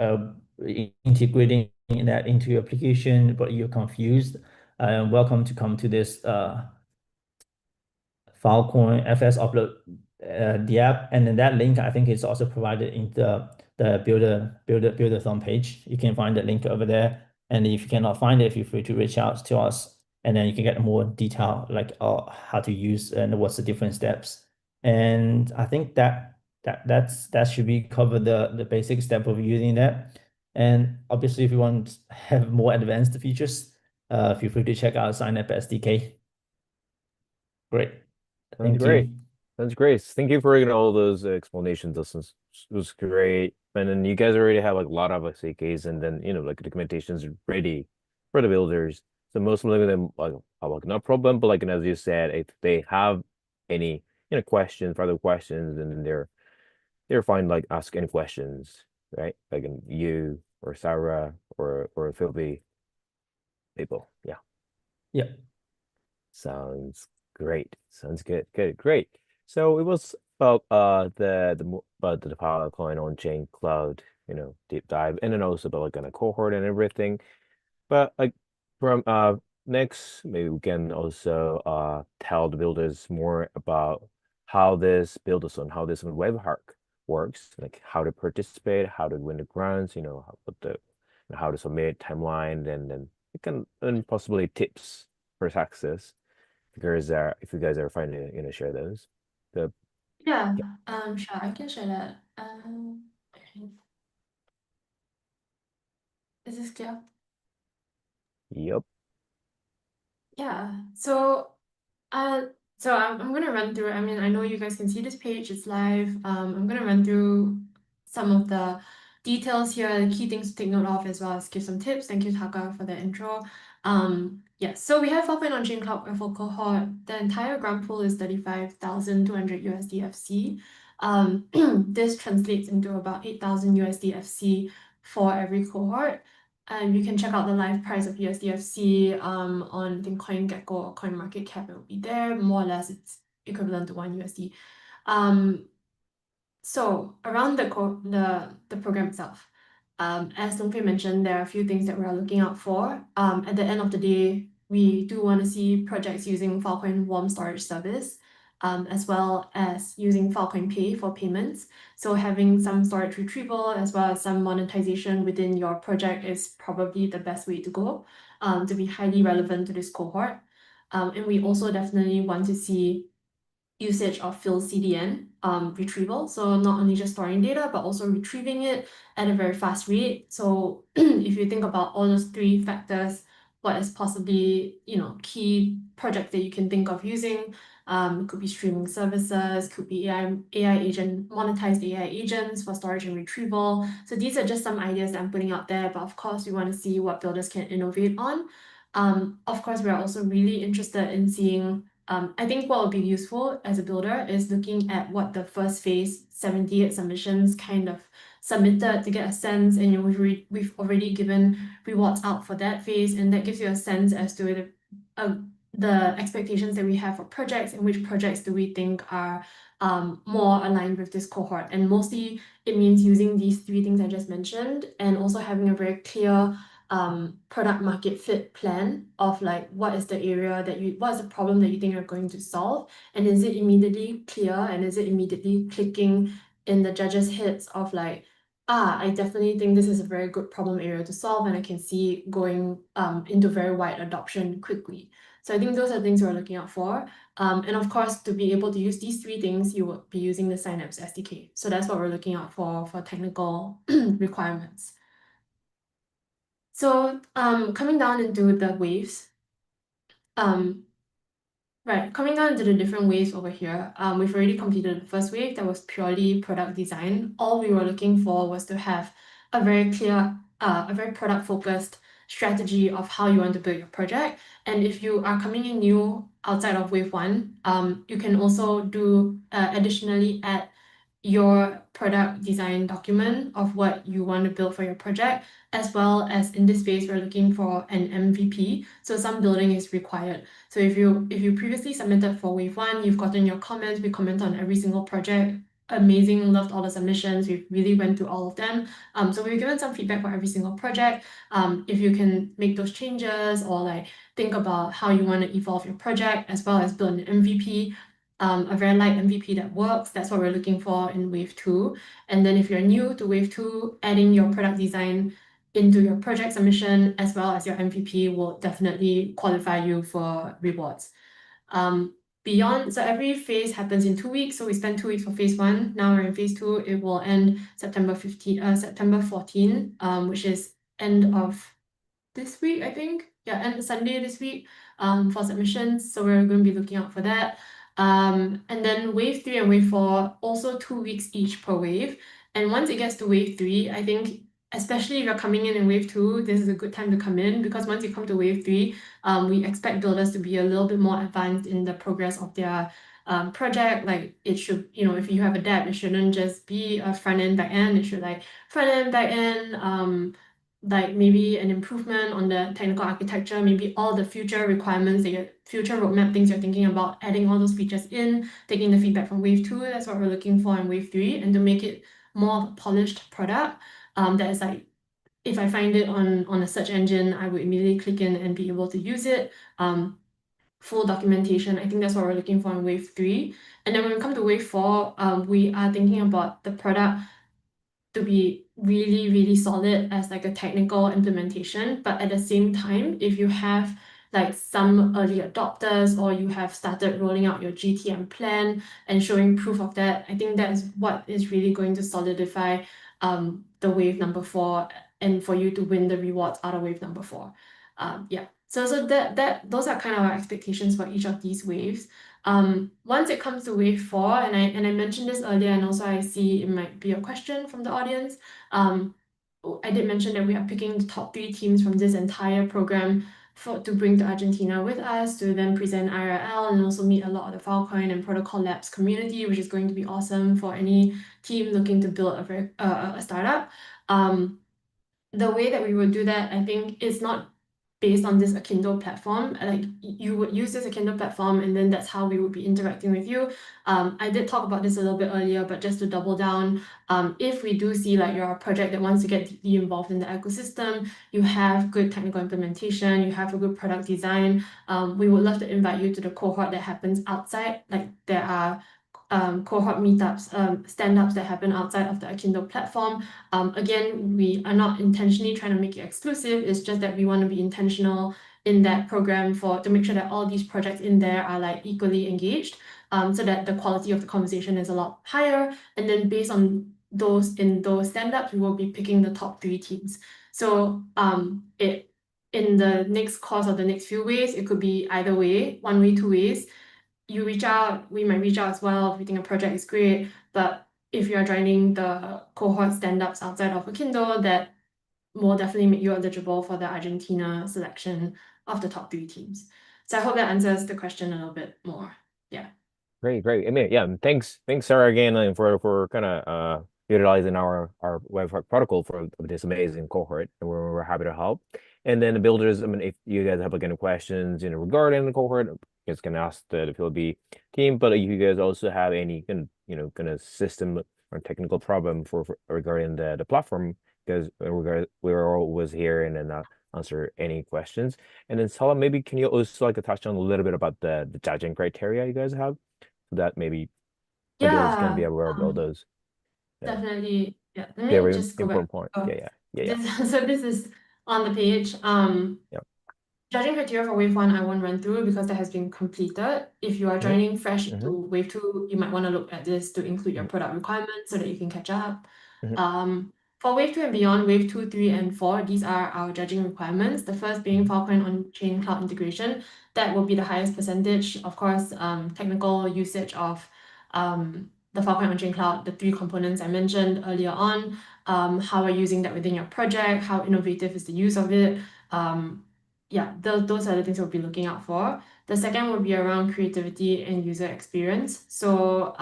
integrating that into your application, but you're confused, welcome to come to this Filecoin FS upload the app. And then that link, I think, is also provided in the buildathon page. You can find the link over there. And if you cannot find it, feel free to reach out to us, and then you can get more detail, like how to use and what's the different steps. And I think that should be cover the basic step of using that. And obviously, if you want to have more advanced features, feel free to check out Synapse SDK. Great. Sounds Thank great. you. That's great. Thank you for all those explanations. This was great. And then you guys already have like a lot of SDKs, and then like documentation's ready for the builders. So most of them like no problem, but like as you said, if they have any questions, further questions, and then they're fine, like ask any questions, right? Like you or Sarah or Philby people. Yeah. Yeah. Sounds great. Sounds good. Good. Great. So it was about the Filecoin on-chain cloud, deep dive, and then also about like on a cohort and everything. But like from next, maybe we can also tell the builders more about how this webhook works, like how to participate, how to win the grants, how to submit timeline, and then you can and possibly tips for success. If you guys are fine to share those. The Yeah, Yeah. sure, I can share that. Okay. Is this clear? Yep. Yeah. So I'm gonna run through. I mean, I know you guys can see this page, it's live. I'm gonna run through some of the details here, the key things to take note of, as well as give some tips. Thank you, Taka, for the intro. Yes, so we have Filecoin Onchain Cloud Alpha Cohort. The entire grant pool is 35,200 USD FC. This translates into about 8,000 USD FC for every cohort. And you can check out the live price of USDFC on I think CoinGecko or CoinMarketCap. It will be there. More or less, it's equivalent to 1 USD. So around the program itself, as Long Fei mentioned, there are a few things that we are looking out for. At the end of the day, we do want to see projects using Filecoin Warm Storage Service, as well as using Filecoin Pay for payments. So having some storage retrieval as well as some monetization within your project is probably the best way to go, to be highly relevant to this cohort. And we also definitely want to see usage of FilCDN retrieval. So not only just storing data, but also retrieving it at a very fast rate. So if you think about all those three factors, what is possibly, key project that you can think of using, could be streaming services, could be AI agent, monetized AI agents for storage and retrieval. So these are just some ideas that I'm putting out there, but of course we want to see what builders can innovate on. Of course, we're also really interested in seeing I think what would be useful as a builder is looking at what the first phase 78 submissions kind of submitted to get a sense, and we've already given rewards out for that phase, and that gives you a sense as to the expectations that we have for projects and which projects do we think are more aligned with this cohort. And mostly it means using these three things I just mentioned, and also having a very clear product market fit plan of like what is the problem that you think you're going to solve, and is it immediately clear, and is it immediately clicking in the judges' heads of like, I definitely think this is a very good problem area to solve, and I can see going into very wide adoption quickly. So I think those are things we're looking out for. And of course, to be able to use these three things, you will be using the Synapse SDK. So that's what we're looking out for technical requirements. So coming down into the waves, coming down into the different waves over here, we've already completed the first wave that was purely product design. All we were looking for was to have a very clear, a very product-focused strategy of how you want to build your project. And if you are coming in new outside of wave one, you can also do additionally add your product design document of what you want to build for your project, as well as in this space, we're looking for an MVP. So some building is required. So if you previously submitted for wave one, you've gotten your comments, we comment on every single project. Amazing, loved all the submissions. We really went through all of them. So we've given some feedback for every single project. If you can make those changes or like think about how you want to evolve your project, as well as build an MVP, a very light MVP that works. That's what we're looking for in wave two. And then if you're new to wave two, adding your product design into your project submission as well as your MVP will definitely qualify you for rewards. So every phase happens in 2 weeks. So we spent 2 weeks for phase one. Now we're in phase two. It will end September 14, which is end of this week, I think. Yeah, end of Sunday this week, for submissions. So we're going to be looking out for that. And then wave three and wave four, also 2 weeks each per wave. And once it gets to wave three, I think, especially if you're coming in wave two, this is a good time to come in, because once you come to wave three, we expect builders to be a little bit more advanced in the progress of their project. Like it should, if you have a dApp, it shouldn't just be a front end, back end. It should like front end, back end, like maybe an improvement on the technical architecture, maybe all the future requirements, future roadmap things you're thinking about, adding all those features in, taking the feedback from wave two. That's what we're looking for in wave three, and to make it more of a polished product that is like, if I find it on a search engine, I would immediately click in and be able to use it. Full documentation. I think that's what we're looking for in wave three. And then when we come to wave four, we are thinking about the product to be really, really solid as like a technical implementation. But at the same time, if you have like some early adopters, or you have started rolling out your GTM plan and showing proof of that, I think that is what is really going to solidify the wave number four, and for you to win the rewards out of wave number four. Yeah. So that those are kind of our expectations for each of these waves. Once it comes to wave 4, and I mentioned this earlier, and also I see it might be a question from the audience. I did mention that we are picking the top 3 teams from this entire program to bring to Argentina with us to then present IRL and also meet a lot of the Filecoin and Protocol Labs community, which is going to be awesome for any team looking to build a startup. The way that we would do that, I think, is not based on this AKINDO platform. Like you would use this AKINDO platform, and then that's how we would be interacting with you. I did talk about this a little bit earlier, but just to double down, if we do see like you're a project that wants to get deeply involved in the ecosystem, you have good technical implementation, you have a good product design, we would love to invite you to the cohort that happens outside. Like there are cohort meetups, stand-ups that happen outside of the AKINDO platform. Again, we are not intentionally trying to make it exclusive. It's just that we want to be intentional in that program to make sure that all these projects in there are like equally engaged, so that the quality of the conversation is a lot higher. And then based on those stand-ups, we will be picking the top 3 teams. So in the next course of the next few ways, it could be either way, one way, two ways. You reach out, we might reach out as well if we think a project is great. But if you are joining the cohort stand-ups outside of AKINDO, that will definitely make you eligible for the Argentina selection of the top 3 teams. So I hope that answers the question a little bit more. Yeah. Great. I mean, yeah, thanks, Sarah, again, for kind of utilizing our web protocol for this amazing cohort, and we're happy to help. And then the builders, I mean, if you guys have like any questions, regarding the cohort, you guys can ask the PLB team. But if you guys also have any kind of system or technical problem for regarding the platform, because we're always here and then answer any questions. And then Salah, maybe can you also like touch on a little bit about the judging criteria you guys have, so that maybe the builders can be Yeah, aware of all those. Yeah, definitely. Yeah, let me very just go back. important point. Oh, Yeah. so this is on the page. Yeah. Judging criteria for wave 1, I won't run through because that has been completed. If you are Mm-hmm. joining fresh into Mm-hmm. wave 2, you might want to look at this to include your product requirements so that you can catch up. Mm-hmm. For wave 2 and beyond, wave 2, 3, and 4, these are our judging requirements. The first being Filecoin Onchain Cloud integration. That will be the highest percentage. Of course, technical usage of the Filecoin Onchain Cloud, the 3 components I mentioned earlier on, how are you using that within your project, how innovative is the use of it. Yeah, those are the things we'll be looking out for. The second will be around creativity and user experience. So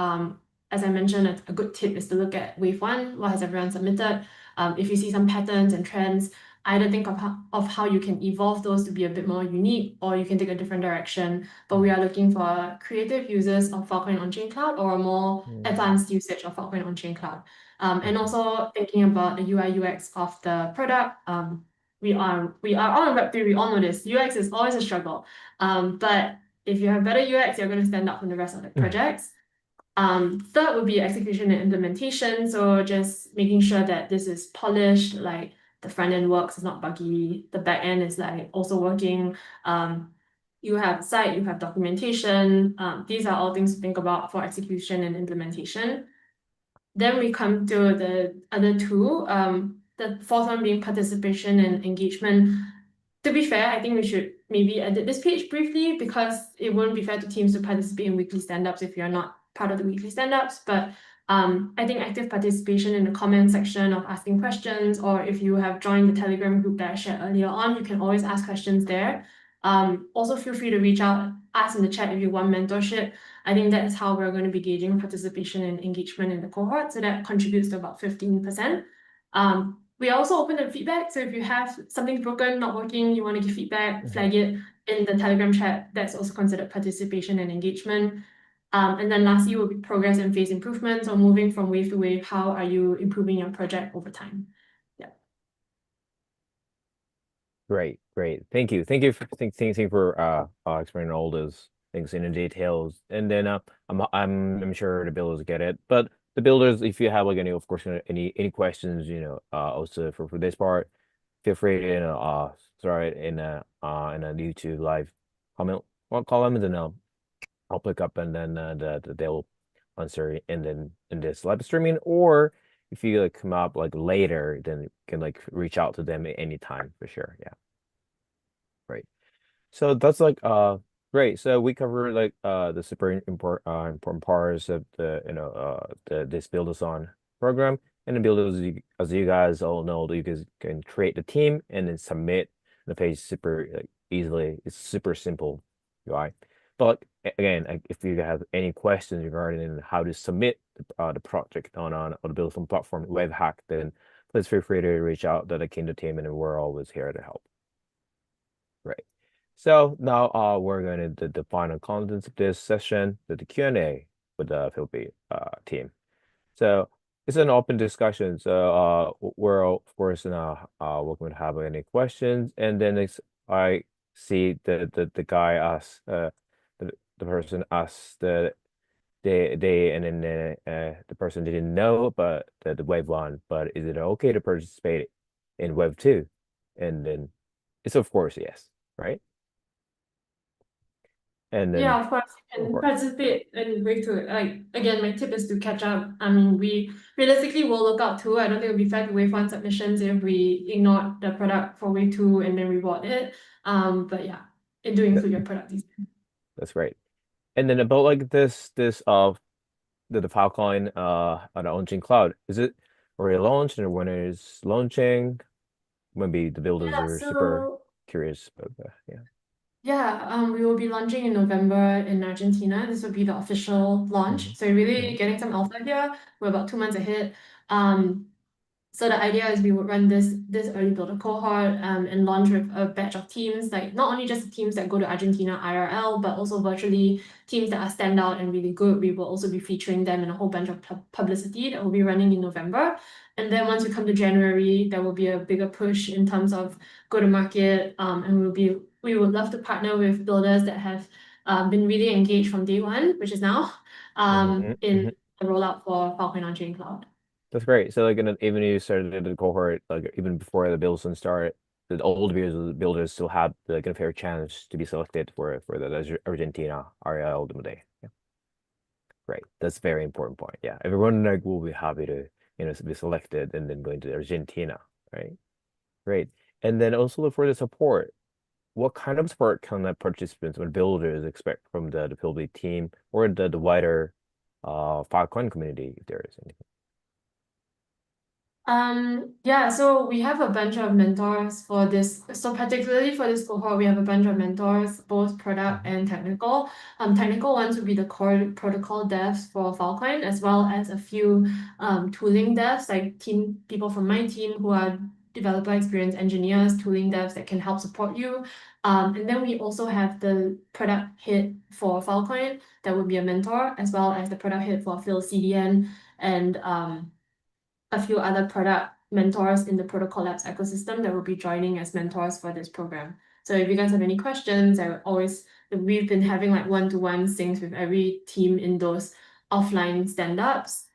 as I mentioned, a good tip is to look at wave 1, what has everyone submitted. If you see some patterns and trends, either think of how you can evolve those to be a bit more unique, or you can take a different direction. But we are looking for creative users of Filecoin Onchain Cloud or a more advanced usage of Filecoin Onchain Cloud. And also thinking about the UI UX of the product. We are on Web3, we all know this. UX is always a struggle. But if you have better UX, you're going to stand out from the rest of the projects. Third would be execution and implementation. So just making sure that this is polished, like the front end works, it's not buggy, the back end is like also working. You have site, you have documentation. These are all things to think about for execution and implementation. Then we come to the other 2. The fourth one being participation and engagement. To be fair, I think we should maybe edit this page briefly because it won't be fair to teams to participate in weekly stand-ups if you're not part of the weekly stand-ups. But I think active participation in the comment section of asking questions, or if you have joined the Telegram group that I shared earlier on, you can always ask questions there. Also feel free to reach out, ask in the chat if you want mentorship. I think that is how we're going to be gauging participation and engagement in the cohort. So that contributes to about 15%. We also open the feedback. So if you have something broken, not working, you want to give feedback, flag it in the Telegram chat. That's also considered participation and engagement. And then lastly will be progress and phase improvement. So moving from wave to wave, how are you improving your project over time? Yeah. Great. Thank you. Thank you for explaining all those things in the details. And then I'm sure the builders get it. But the builders, if you have like any, of course, any questions, also for this part, feel free to throw it in a YouTube live comment column, and then I'll pick up, and then they'll answer in this live streaming. Or if you like come up like later, then you can like reach out to them at any time for sure. Yeah. So that's like great. So we cover like the super important parts of the this Buildathon program. And the builders, as you guys all know, you guys can create the team and then submit the page super like, easily. It's super simple UI. But again, like, if you have any questions regarding how to submit the project on the Buildathon platform web hack, then please feel free to reach out to the AKINDO team, and we're always here to help. Right. So now we're going to do the final contents of this session, the Q&A with the Philby team. So it's an open discussion. So we're of course welcome to have any questions. And then I see the guy asks the person asks they and then the person didn't know but the wave one, but is it okay to participate in wave two? And then it's of course yes, right? And then Yeah, of course, you of can course. participate in wave two. Like again, my tip is to catch up. I mean, we realistically will look out too. I don't think it'll be fair to wave one submissions if we ignore the product for wave two and then reward it. But yeah, do That, include your product design. that's great. And then about like this the Filecoin on the Onchain Cloud, is it already launched and when is launching? Maybe the builders Yeah, are super so curious about yeah. yeah, we will be launching in November in Argentina. This will be the official Hmm. launch. So we're really Hmm. getting some alpha here. We're about 2 months ahead. Um, So the idea is we would run this early builder cohort and launch with a batch of teams, like not only just the teams that go to Argentina IRL, but also virtually teams that are standout and really good. We will also be featuring them in a whole bunch of publicity that will be running in November. And then once we come to January, there will be a bigger push in terms of go to market. And we would love to partner with builders that have been really engaged from day one, which is now, Hmm. in Hmm. the rollout for Filecoin Onchain Cloud. That's great. So like even if you started the cohort, like even before the builds start, the old builders still have like a fair chance to be selected for the Argentina RL Day. Yeah. Great. That's a very important point. Yeah. Everyone like will be happy to, be selected and then going to Argentina, right? Great. And then also for the support, what kind of support can the participants or builders expect from the Philby team or the wider Filecoin community if there is anything? Yeah, so we have a bunch of mentors for this. So particularly for this cohort, we have a bunch of mentors, both product Hmm. and technical. Technical ones would be the core protocol devs for Filecoin, as well as a few tooling devs, like team people from my team who are developer experience engineers, tooling devs that can help support you. And then we also have the product head for Filecoin that would be a mentor, as well as the product head for Phil CDN and a few other product mentors in the Protocol Labs ecosystem that will be joining as mentors for this program. So if you guys have any questions, we've been having like one-to-one syncs with every team in those offline stand-ups.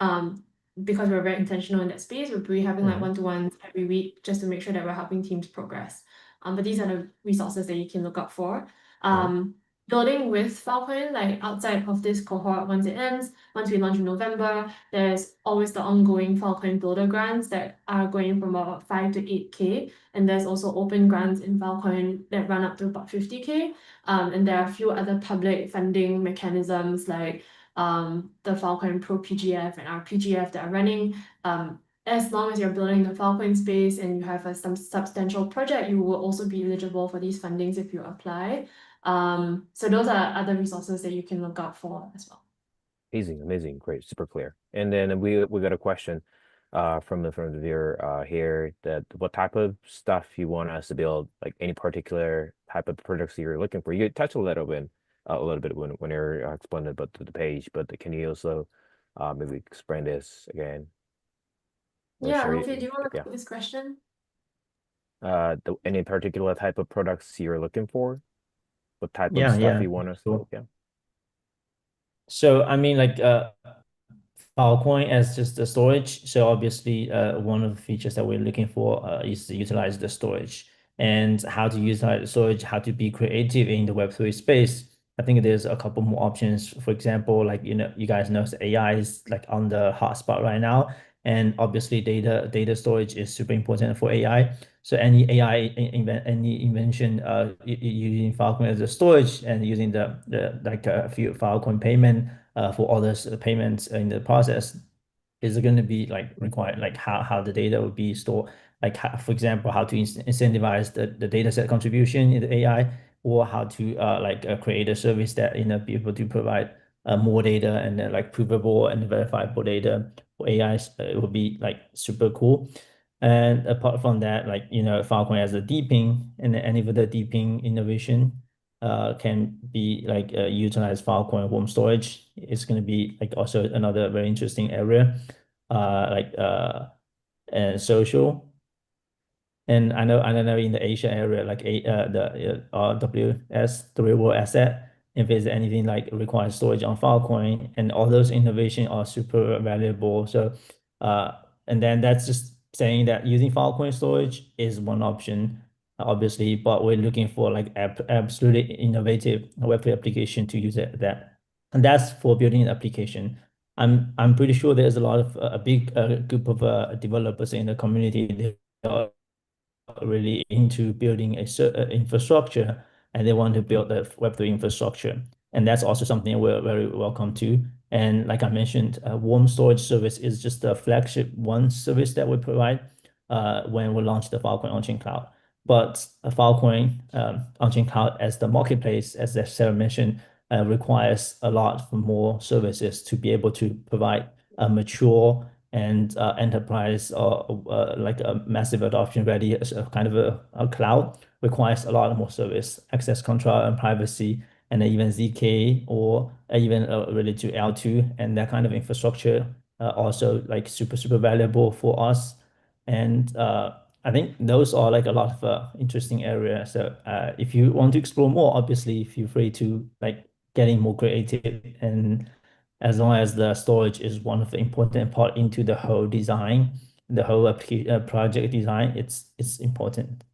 Because we're very intentional in that space, we'll be having like Hmm. one-to-ones every week just to make sure that we're helping teams progress. But these are the resources that you can look out for. Hmm. Building with Filecoin, like outside of this cohort, once it ends, once we launch in November, there's always the ongoing Filecoin Builder grants that are going from about 5 to 8K. And there's also open grants in Filecoin that run up to about 50K. And there are a few other public funding mechanisms like the Filecoin Pro PGF and our PGF that are running. As long as you're building the Filecoin space and you have some substantial project, you will also be eligible for these fundings if you apply. So those are other resources that you can look out for as well. Amazing, amazing, great, super clear. And then we got a question from the viewer here that what type of stuff you want us to build, like any particular type of products you're looking for. You touched a little bit when you're explaining about the page, but can you also maybe explain this again or Yeah, share Luffy, do you want to yeah take this question? any particular type of products you're looking for? What type of Yeah, stuff yeah, you want us to build? sure. Yeah. So I mean, like Filecoin as just the storage. So obviously, one of the features that we're looking for is to utilize the storage and how to utilize the storage, how to be creative in the Web3 space. I think there's a couple more options. For example, like you guys know AI is like on the hotspot right now, And obviously data storage is super important for AI. So any AI any invention using Filecoin as a storage and using the like a few Filecoin payment for others payments in the process is going to be like required, like how the data will be stored, like how, for example, how to incentivize the data set contribution in the AI, or how to create a service that be able to provide more data and then like provable and verifiable data for AI. It would be like super cool. And apart from that, like Filecoin has a deeping, and any of the deeping innovation can be like utilize Filecoin warm storage. It's going to be like also another very interesting area, like and social. And I don't know in the Asia area, like the RWS, the real world asset, if there's anything like requires storage on Filecoin, and all those innovation are super valuable. So, and then that's just saying that using Filecoin storage is one option, obviously, but we're looking for like absolutely innovative Web3 application to use that, and that's for building an application. I'm pretty sure there's a lot of a big group of developers in the community. They are really into building a infrastructure, and they want to build a Web3 infrastructure. And that's also something we're very welcome to. And like I mentioned, warm storage service is just the flagship one service that we provide when we launch the Filecoin Onchain Cloud. But a Filecoin Onchain Cloud as the marketplace, as Sarah mentioned, requires a lot more services to be able to provide a mature and enterprise or like a massive adoption ready as a kind of a cloud requires a lot more service, access control and privacy, and even ZK or even related to L2, and that kind of infrastructure also like super valuable for us. And I think those are like a lot of interesting areas. So if you want to explore more, obviously feel free to like getting more creative, and as long as the storage is one of the important part into the whole design, the whole project design, it's important.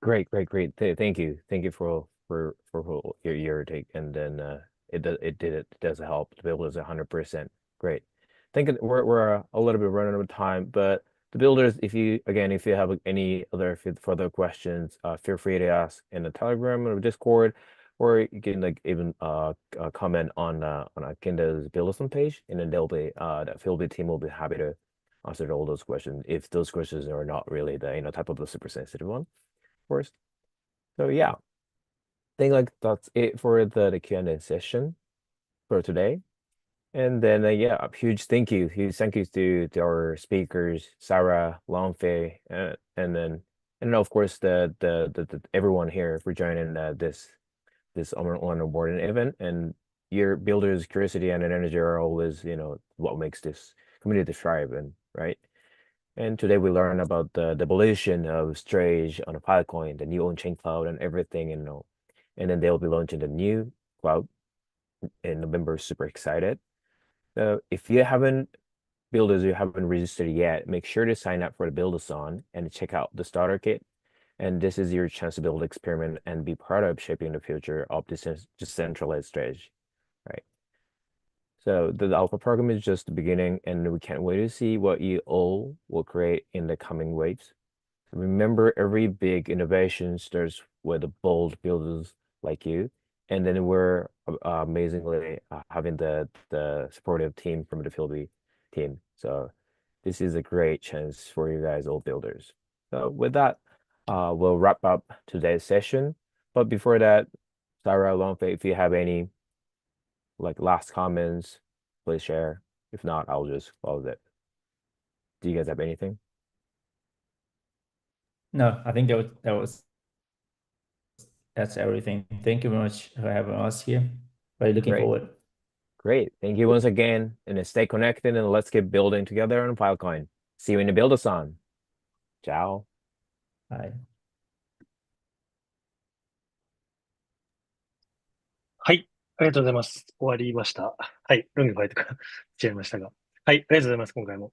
Great. Thank you for your take. And then it does help. The build is 100% great. Thinking we're a little bit running out of time, but the builders, if you have any other further questions, feel free to ask in the Telegram or Discord, or you can like even comment on AKINDO's Buildathon page, and then they'll be the Philby team will be happy to answer all those questions if those questions are not really the type of the super sensitive one, of course. So yeah, I think like that's it for the Q&A session for today. And then yeah, a huge thank you to our speakers, Sarah, Longfei, and of course the everyone here for joining this online onboarding event. And your builders' curiosity and energy are always what makes this community thrive, and right. And today we learned about the evolution of Strange on a Filecoin, the new on-chain cloud, and everything, and then they'll be launching the new cloud in November. Super excited. So if you haven't builders, you haven't registered yet, make sure to sign up for the Buildathon and check out the starter kit. And this is your chance to build, experiment, and be part of shaping the future of this decentralized strategy, right? So the alpha program is just the beginning, and we can't wait to see what you all will create in the coming waves. Remember, every big innovation starts with the bold builders like you, and then we're amazingly having the supportive team from the Philby team. So this is a great chance for you guys, all builders. So with that, we'll wrap up today's session. But before that, Sarah, Longfei, if you have any like last comments, please share. If not, I'll just close it. Do you guys have anything? No, I think that's everything. Thank you very much for having us here. Very looking Great. forward. Great. Thank you once again. And then stay connected, and let's keep building together on Filecoin. See you in the Buildathon. Ciao. Bye. はい。ありがとうございます。終わりました。はい。ロングファイトが違いましたが。はい。ありがとうございます。今回も。